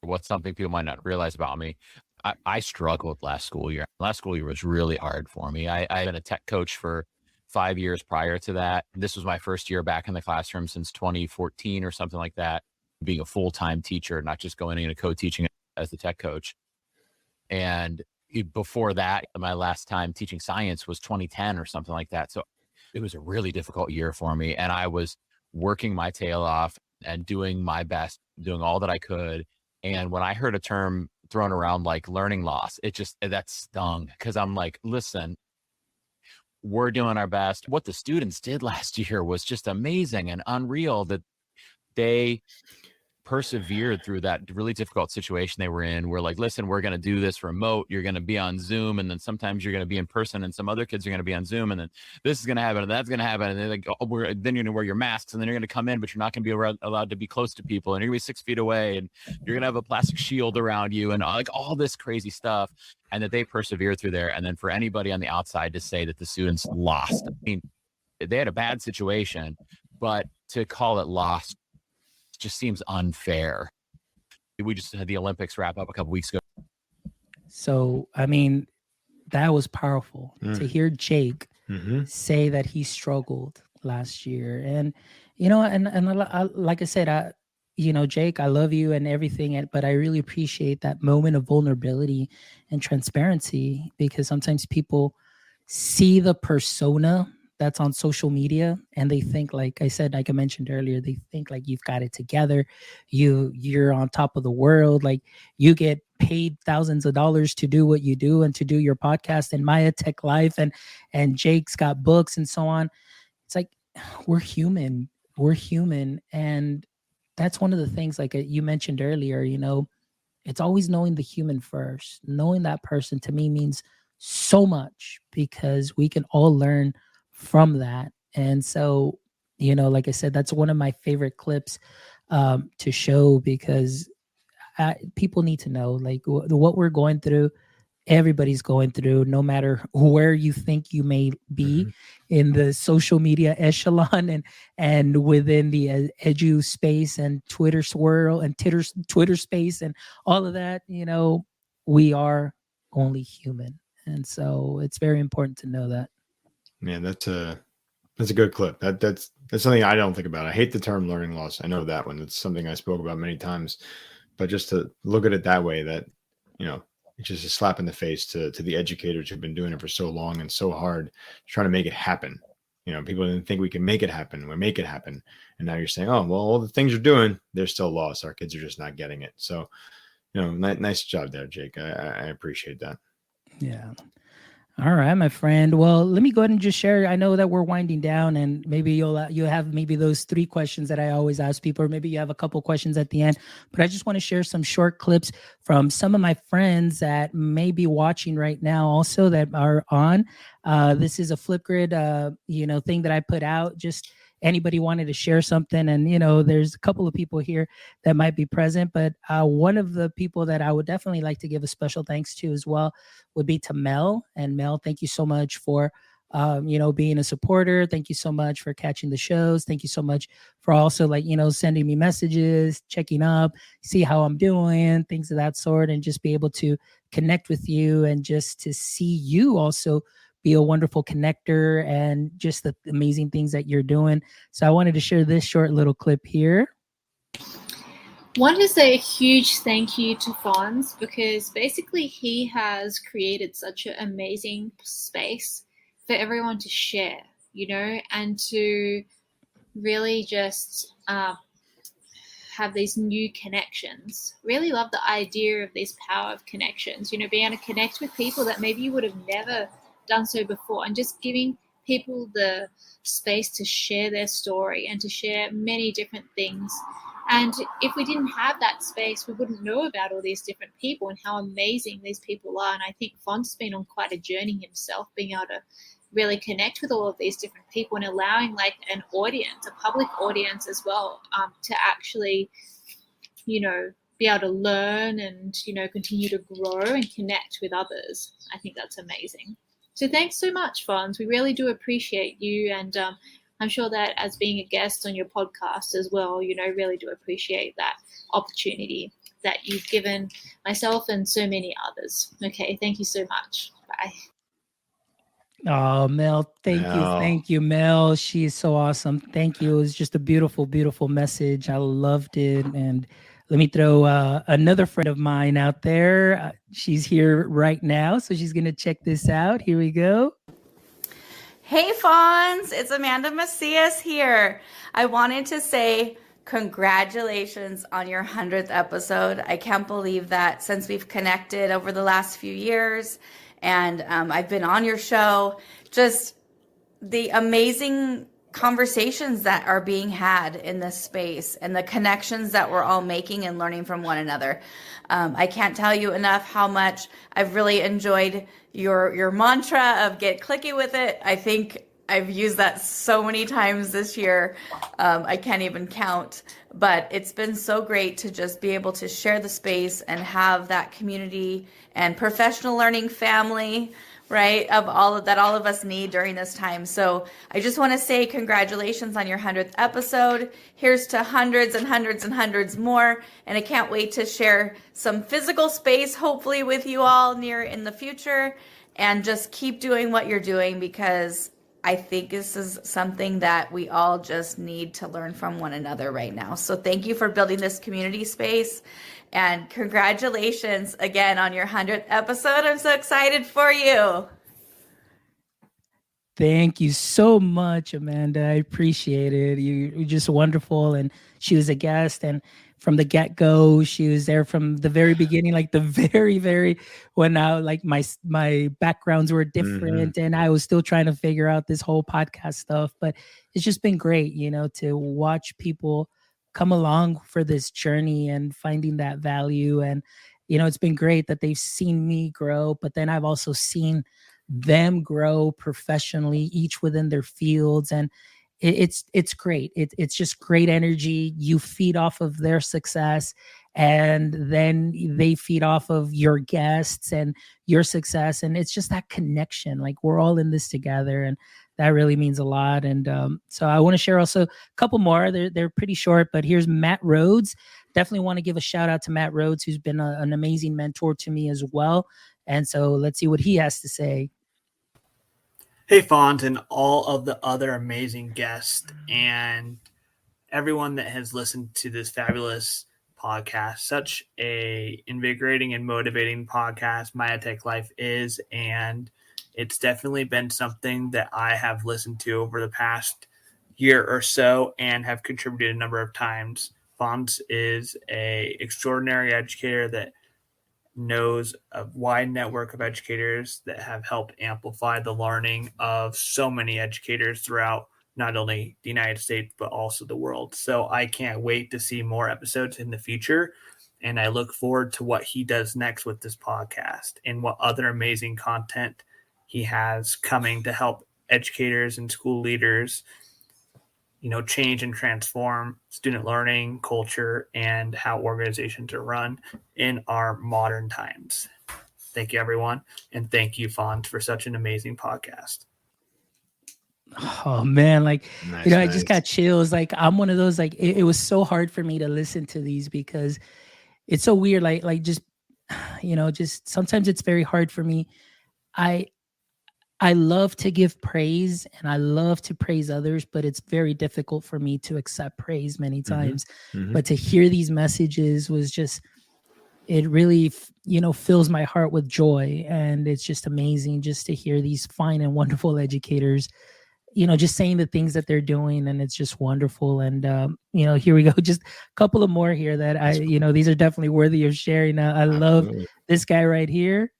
What's something people might not realize about me? I struggled last school year. Last school year was really hard for me. I've been a tech coach for 5 years prior to that. This was my first year back in the classroom since 2014 or something like that, being a full-time teacher, not just going in and co-teaching as the tech coach. And before that, my last time teaching science was 2010 or something like that. So it was a really difficult year for me. And I was working my tail off and doing my best, doing all that I could. And when I heard a term thrown around like learning loss, that stung, because I'm like, listen, we're doing our best. What the students did last year was just amazing and unreal, that they persevered through that really difficult situation they were in. We're like, listen, we're going to do this remote. You're going to be on Zoom, and then sometimes you're going to be in person, and some other kids are going to be on Zoom, and then this is going to happen, and that's going to happen, and then like, then you're going to wear your masks, and then you're going to come in, but you're not going to be allowed to be close to people, and you're going to be 6 feet away, and you're going to have a plastic shield around you, and like all this crazy stuff. And that they persevered through there. And then for anybody on the outside to say that the students lost, I mean, they had a bad situation, but to call it lost just seems unfair. We just had the Olympics wrap up a couple weeks ago. So, I mean, that was powerful to hear Jake say that he struggled last year. And, like I said, Jake, I love you and everything, but I really appreciate that moment of vulnerability and transparency, because sometimes people see the persona that's on social media, and they think, like I said, like I mentioned earlier, they think like you've got it together, you're on top of the world, like you get paid thousands of dollars to do what you do and to do your podcast and Maya Tech Life, and Jake's got books and so on. It's like, we're human, and that's one of the things, like you mentioned earlier, it's always knowing the human first. Knowing that person to me means so much, because we can all learn from that. And so, like I said, that's one of my favorite clips to show, because people need to know, like, what we're going through. Everybody's going through, no matter where you think you may be in the social media echelon, and within the edu space and Twitter swirl and Twitter space and all of that. We are only human, and so it's very important to know that. Man, that's a good clip. That's something I don't think about. I hate the term learning loss. I know that one. It's something I spoke about many times, but just to look at it that way, that it's just a slap in the face to the educators who've been doing it for so long and so hard, trying to make it happen. People didn't think we can make it happen. We make it happen, and now you're saying, oh well, all the things you're doing, they're still lost. Our kids are just not getting it. So, nice job there, Jake. I appreciate that. Yeah. All right, my friend. Well, let me go ahead and just share. I know that we're winding down, and maybe you'll have maybe those 3 questions that I always ask people, or maybe you have a couple questions at the end. But I just want to share some short clips from some of my friends that may be watching right now, also that are on. This is a Flipgrid, thing that I put out. Just anybody wanted to share something, and there's a couple of people here that might be present, but one of the people that I would definitely like to give a special thanks to as well would be to Mel. And Mel, thank you so much for being a supporter. Thank you so much for catching the shows. Thank you so much for also sending me messages, checking up, see how I'm doing, things of that sort, and just be able to connect with you, and just to see you also be a wonderful connector, and just the amazing things that you're doing. So I wanted to share this short little clip here. Want to say a huge thank you to Fonz, because basically he has created such an amazing space for everyone to share, and to really just have these new connections. Really love the idea of this power of connections, being able to connect with people that maybe you would have never done so before, and just giving people the space to share their story and to share many different things. And if we didn't have that space, we wouldn't know about all these different people and how amazing these people are. And I think Fon's been on quite a journey himself, being able to really connect with all of these different people, and allowing an audience, a public audience as well, to actually, be able to learn and, continue to grow and connect with others. I think that's amazing. So thanks so much, Fonz. We really do appreciate you. And I'm sure that as being a guest on your podcast as well, really do appreciate that opportunity that you've given myself and so many others. Okay, thank you so much. Bye. Oh, Mel, thank you, Mel. She is so awesome. Thank you. It was just a beautiful, beautiful message. I loved it. And let me throw another friend of mine out there. She's here right now, so she's going to check this out. Here we go. Hey, Fonz. It's Amanda Macias here. I wanted to say congratulations on your 100th episode. I can't believe that since we've connected over the last few years, and I've been on your show, just the amazing conversations that are being had in this space, and the connections that we're all making and learning from one another. I can't tell you enough how much I've really enjoyed your mantra of get clicky with it. I think I've used that so many times this year. I can't even count, but it's been so great to just be able to share the space and have that community and professional learning family, right, of all of us need during this time. So I just want to say congratulations on your 100th episode. Here's to hundreds and hundreds and hundreds more. And I can't wait to share some physical space, hopefully with you all near in the future, and just keep doing what you're doing, because I think this is something that we all just need to learn from one another right now. So thank you for building this community space, and congratulations again on your 100th episode. I'm so excited for you. Thank you so much, Amanda. I appreciate it. You're just wonderful. And she was a guest, and from the get-go, she was there from the very beginning, like the very when I my backgrounds were different, and I was still trying to figure out this whole podcast stuff. But it's just been great, to watch people come along for this journey and finding that value. And it's been great that they've seen me grow, but then I've also seen them grow professionally, each within their fields. And it's great. It's just great energy. You feed off of their success, and then they feed off of your guests and your success. And it's just that connection. Like, we're all in this together, and that really means a lot. And so I want to share also a couple more. They're pretty short, but here's Matt Rhodes. Definitely want to give a shout out to Matt Rhodes, who's been an amazing mentor to me as well. And so let's see what he has to say. Hey, Font, and all of the other amazing guests, and everyone that has listened to this fabulous podcast. Such a invigorating and motivating podcast My EdTech Life is, and it's definitely been something that I have listened to over the past year or so and have contributed a number of times. Font is a extraordinary educator that knows a wide network of educators that have helped amplify the learning of so many educators throughout not only the United States, but also the world. So I can't wait to see more episodes in the future. And I look forward to what he does next with this podcast and what other amazing content he has coming to help educators and school leaders, change and transform student learning, culture, and how organizations are run in our modern times. Thank you, everyone. And thank you, Font, for such an amazing podcast. Oh man, like, Nice, I just nice. got chills. Like, I'm one of those, like, it was so hard for me to listen to these because it's so weird. Like just, just sometimes it's very hard for me. I love to give praise and I love to praise others, but it's very difficult for me to accept praise many times. Mhm. But to hear these messages was just, it really, fills my heart with joy. And it's just amazing just to hear these fine and wonderful educators, just saying the things that they're doing. And it's just wonderful. And, here we go. Just a couple of more here that these are definitely worthy of sharing. I love Absolutely. this guy right here.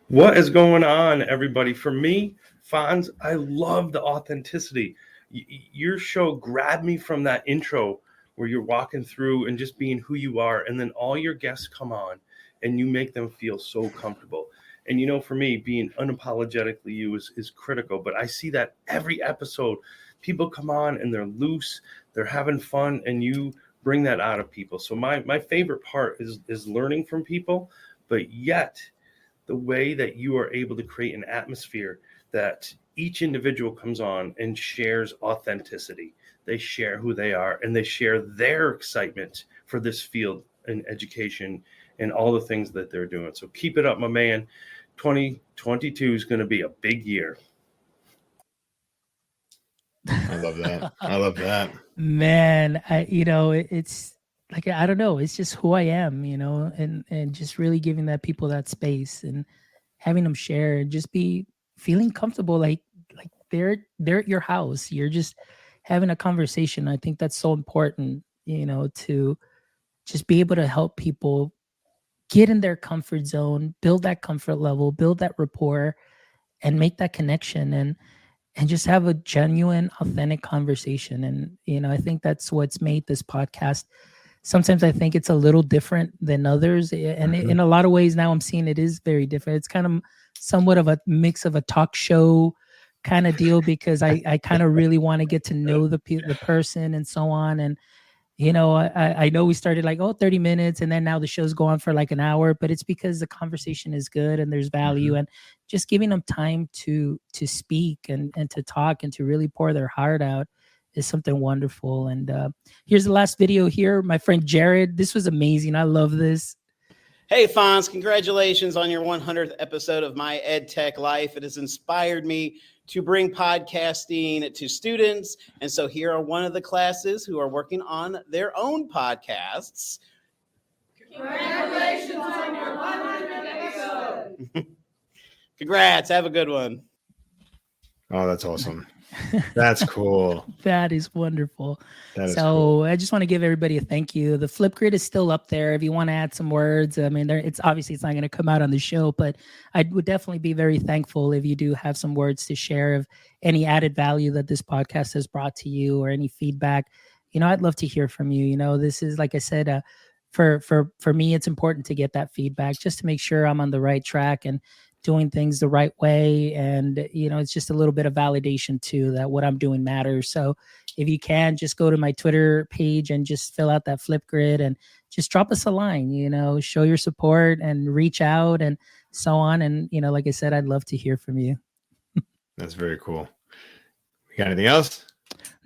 What is going on, everybody? For me, Fonz, I love the authenticity. Your show grabbed me from that intro where you're walking through and just being who you are, and then all your guests come on and you make them feel so comfortable. And for me, being unapologetically you is critical, but I see that every episode. People come on and they're loose, they're having fun, and you bring that out of people. So my favorite part is learning from people, but yet the way that you are able to create an atmosphere that each individual comes on and shares authenticity. They share who they are and they share their excitement for this field in education and all the things that they're doing. So keep it up, my man. 2022 is going to be a big year. I love that. I love that. Man, it's like, I don't know, it's just who I am, and just really giving that people that space and having them share and just be feeling comfortable, like they're at your house. You're just having a conversation. I think that's so important, to just be able to help people get in their comfort zone, build that comfort level, build that rapport, and make that connection and just have a genuine, authentic conversation. And, I think that's what's made this podcast. Sometimes I think it's a little different than others. And in a lot of ways now I'm seeing it is very different. It's kind of somewhat of a mix of a talk show kind of deal because I kind of really want to get to know the person and so on. And, I know we started like, 30 minutes and then now the shows go on for like an hour, but it's because the conversation is good and there's value and just giving them time to speak and to talk and to really pour their heart out is something wonderful. And here's the last video here. My friend Jared, this was amazing. I love this. Hey, Fonz, congratulations on your 100th episode of My EdTech Life. It has inspired me to bring podcasting to students. And so here are one of the classes who are working on their own podcasts. Congratulations on your 100th episode. Congrats. Have a good one. Oh, that's awesome. That's cool. That is wonderful. That is so cool. I just want to give everybody a thank you. The Flipgrid is still up there. If you want to add some words, I mean, it's obviously it's not going to come out on the show, but I would definitely be very thankful if you do have some words to share of any added value that this podcast has brought to you or any feedback. I'd love to hear from you. This is, like I said, for me, it's important to get that feedback just to make sure I'm on the right track and doing things the right way. And, it's just a little bit of validation too, that what I'm doing matters. So if you can, just go to my Twitter page and just fill out that Flipgrid and just drop us a line, show your support and reach out and so on. And, like I said, I'd love to hear from you. That's very cool. You got anything else?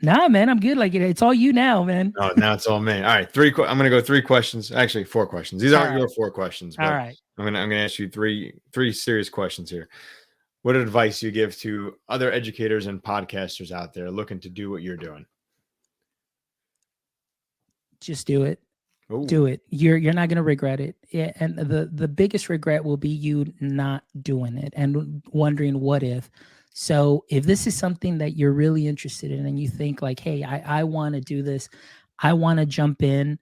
Nah, man, I'm good. Like, it's all you now, man. Oh, now it's all me. All right, I'm going to go 3 questions. Actually, 4 questions. These aren't your 4 questions. But all right. I'm going to ask you three serious questions here. What advice do you give to other educators and podcasters out there looking to do what you're doing? Just do it. Ooh. Do it. You're not going to regret it. Yeah, and the biggest regret will be you not doing it and wondering what if. So if this is something that you're really interested in and you think like, hey, I want to do this, I want to jump in,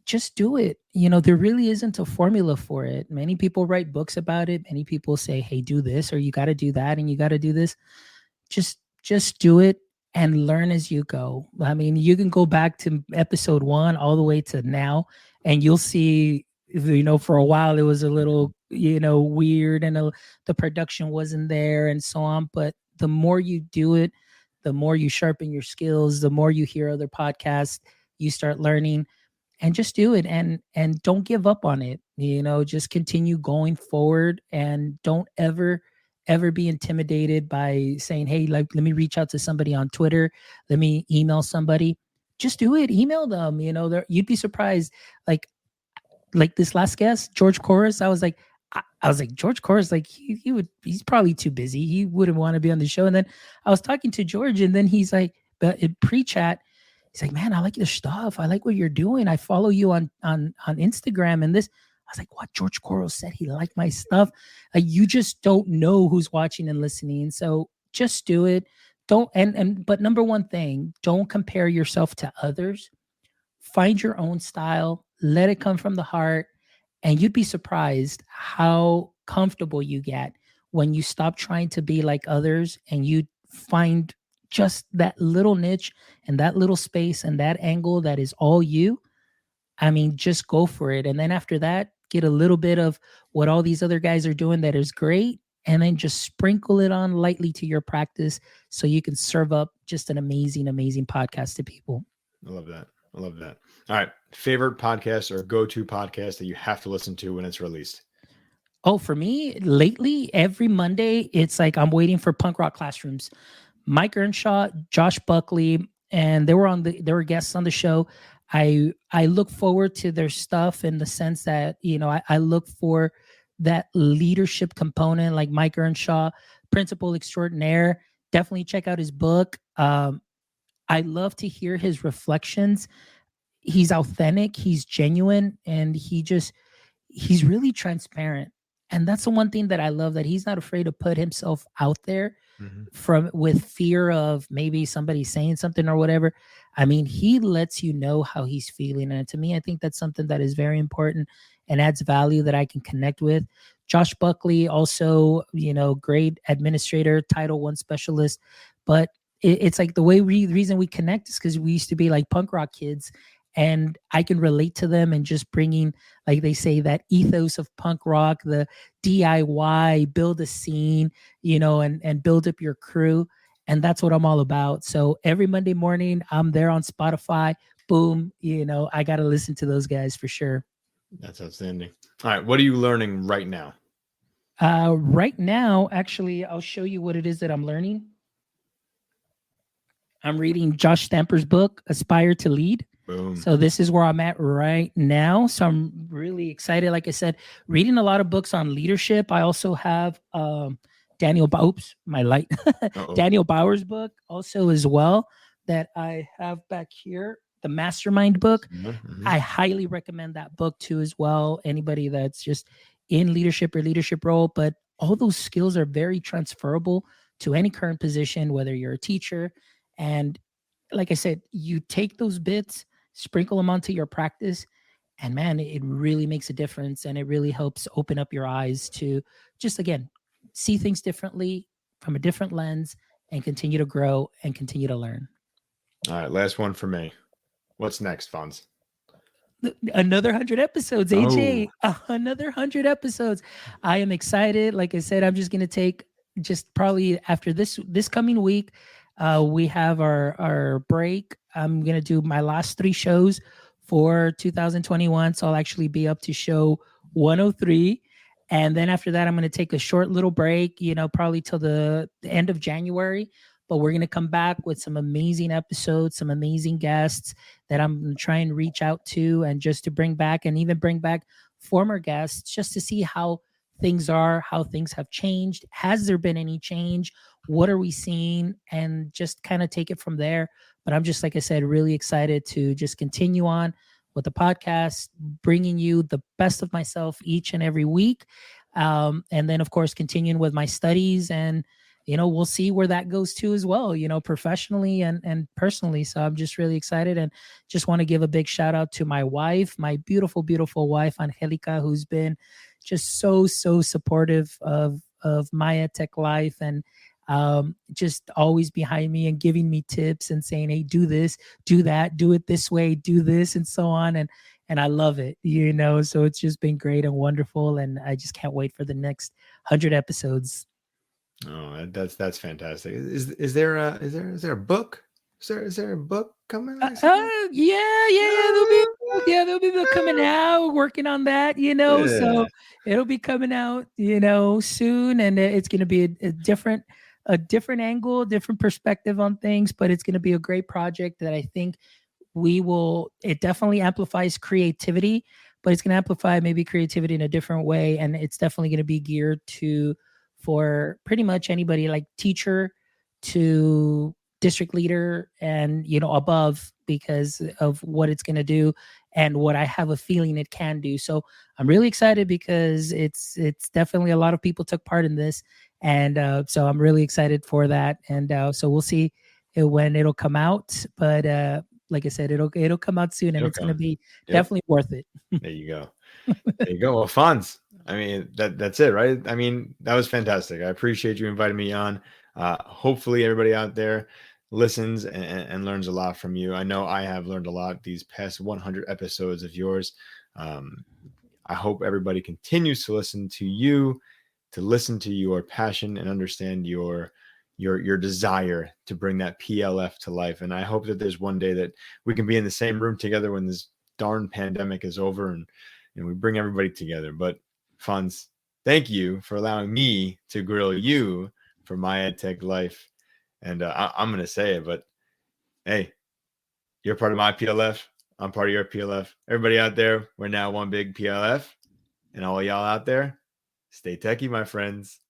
just do it. There really isn't a formula for it. Many people write books about it. Many people say, hey, do this, or you got to do that, and you got to do this. Just do it and learn as you go. I mean, you can go back to episode 1 all the way to now, and you'll see, for a while it was a little, weird, and the production wasn't there and so on. But the more you do it, the more you sharpen your skills, the more you hear other podcasts, you start learning. And just do it, and don't give up on it. Just continue going forward, and don't ever be intimidated by saying, hey, like, let me reach out to somebody on Twitter, let me email somebody. Just do it. Email them. You'd be surprised. Like this last guest, George Corus, I was like, George Corus, like he's probably too busy, he wouldn't want to be on the show. And then I was talking to George, and then he's like, but in pre-chat, he's like, man, I like your stuff. I like what you're doing. I follow you on Instagram and this. I was like, what? George Corus said he liked my stuff. Like, you just don't know who's watching and listening. So just do it. Don't, but number one thing, don't compare yourself to others. Find your own style. Let it come from the heart. And you'd be surprised how comfortable you get when you stop trying to be like others and you find just that little niche and that little space and that angle that is all you. I mean, just go for it. And then after that, get a little bit of what all these other guys are doing that is great, and then just sprinkle it on lightly to your practice so you can serve up just an amazing, amazing podcast to people. I love that. All right. Favorite podcast or go-to podcast that you have to listen to when it's released? Oh, for me, lately, every Monday, it's like I'm waiting for Punk Rock Classrooms. Mike Earnshaw, Josh Buckley, and they were guests on the show. I look forward to their stuff in the sense that, I look for that leadership component, like Mike Earnshaw, Principal Extraordinaire. Definitely check out his book. I love to hear his reflections. He's authentic, he's genuine, and he's really transparent. And that's the one thing that I love, that he's not afraid to put himself out there with fear of maybe somebody saying something or whatever. I mean, he lets you know how he's feeling. And to me, I think that's something that is very important and adds value that I can connect with. Josh Buckley, also, great administrator, Title I specialist. But it's like the reason we connect is because we used to be like punk rock kids. And I can relate to them, and just bringing, like they say, that ethos of punk rock, the DIY, build a scene, and build up your crew. And that's what I'm all about. So every Monday morning, I'm there on Spotify. Boom. I got to listen to those guys for sure. That's outstanding. All right. What are you learning right now? Right now, actually, I'll show you what it is that I'm learning. I'm reading Josh Stamper's book, Aspire to Lead. Boom. So this is where I'm at right now. So I'm really excited. Like I said, reading a lot of books on leadership. I also have Daniel Bauer's book also as well, that I have back here, the Mastermind book. Mm-hmm. I highly recommend that book too as well. Anybody that's just in leadership or leadership role, but all those skills are very transferable to any current position, whether you're a teacher. And like I said, you take those bits, sprinkle them onto your practice, and man, it really makes a difference. And it really helps open up your eyes to just, again, see things differently from a different lens and continue to grow and continue to learn. All right. Last one for me. What's next, Fonz? Another 100 episodes, AJ. Another 100 episodes. I am excited. Like I said, I'm just gonna take just probably after this coming week. We have our break. I'm gonna do my last 3 shows for 2021, so I'll actually be up to show 103. And then after that, I'm going to take a short little break, probably till the end of January. But we're going to come back with some amazing episodes, some amazing guests that I'm going to try and reach out to, and just to bring back, and even bring back former guests, just to see how things are, how things have changed. Has there been any change? What are we seeing? And just kind of take it from there. But I'm just, like I said, really excited to just continue on with the podcast, bringing you the best of myself each and every week. And then, of course, continuing with my studies, and, we'll see where that goes to as well, professionally and personally. So I'm just really excited, and just want to give a big shout out to my wife, my beautiful, beautiful wife, Angelica, who's been just so supportive of my EdTech life, and just always behind me and giving me tips and saying, hey, do this, do that, do it this way, do this, and so on. And I love it, so it's just been great and wonderful. And I just can't wait for the next 100 episodes. Oh, that's fantastic. Is there a book? Is there a book coming? Yeah. There'll be a book coming out. Working on that, so it'll be coming out, soon. And it's going to be a different angle, different perspective on things, but it's going to be a great project that I think it definitely amplifies creativity, but it's going to amplify maybe creativity in a different way. And it's definitely going to be geared for pretty much anybody, like teacher to district leader and, above, because of what it's going to do and what I have a feeling it can do. So I'm really excited, because it's definitely a lot of people took part in this. And so I'm really excited for that. And so we'll see when it'll come out. But like I said, it'll come out soon, and it's going to be definitely worth it. There you go. There you go. Well, Fonz, I mean, that's it, right? I mean, that was fantastic. I appreciate you inviting me on. Hopefully everybody out there listens and learns a lot from you. I know I have learned a lot these past 100 episodes of yours. I hope everybody continues to listen to you, to listen to your passion and understand your desire to bring that PLF to life. And I hope that there's one day that we can be in the same room together when this darn pandemic is over, and we bring everybody together. But Fonz, thank you for allowing me to grill you for my EdTech life. And I'm going to say it, but hey, you're part of my PLF. I'm part of your PLF. Everybody out there, we're now one big PLF. And all y'all out there, stay techie, my friends.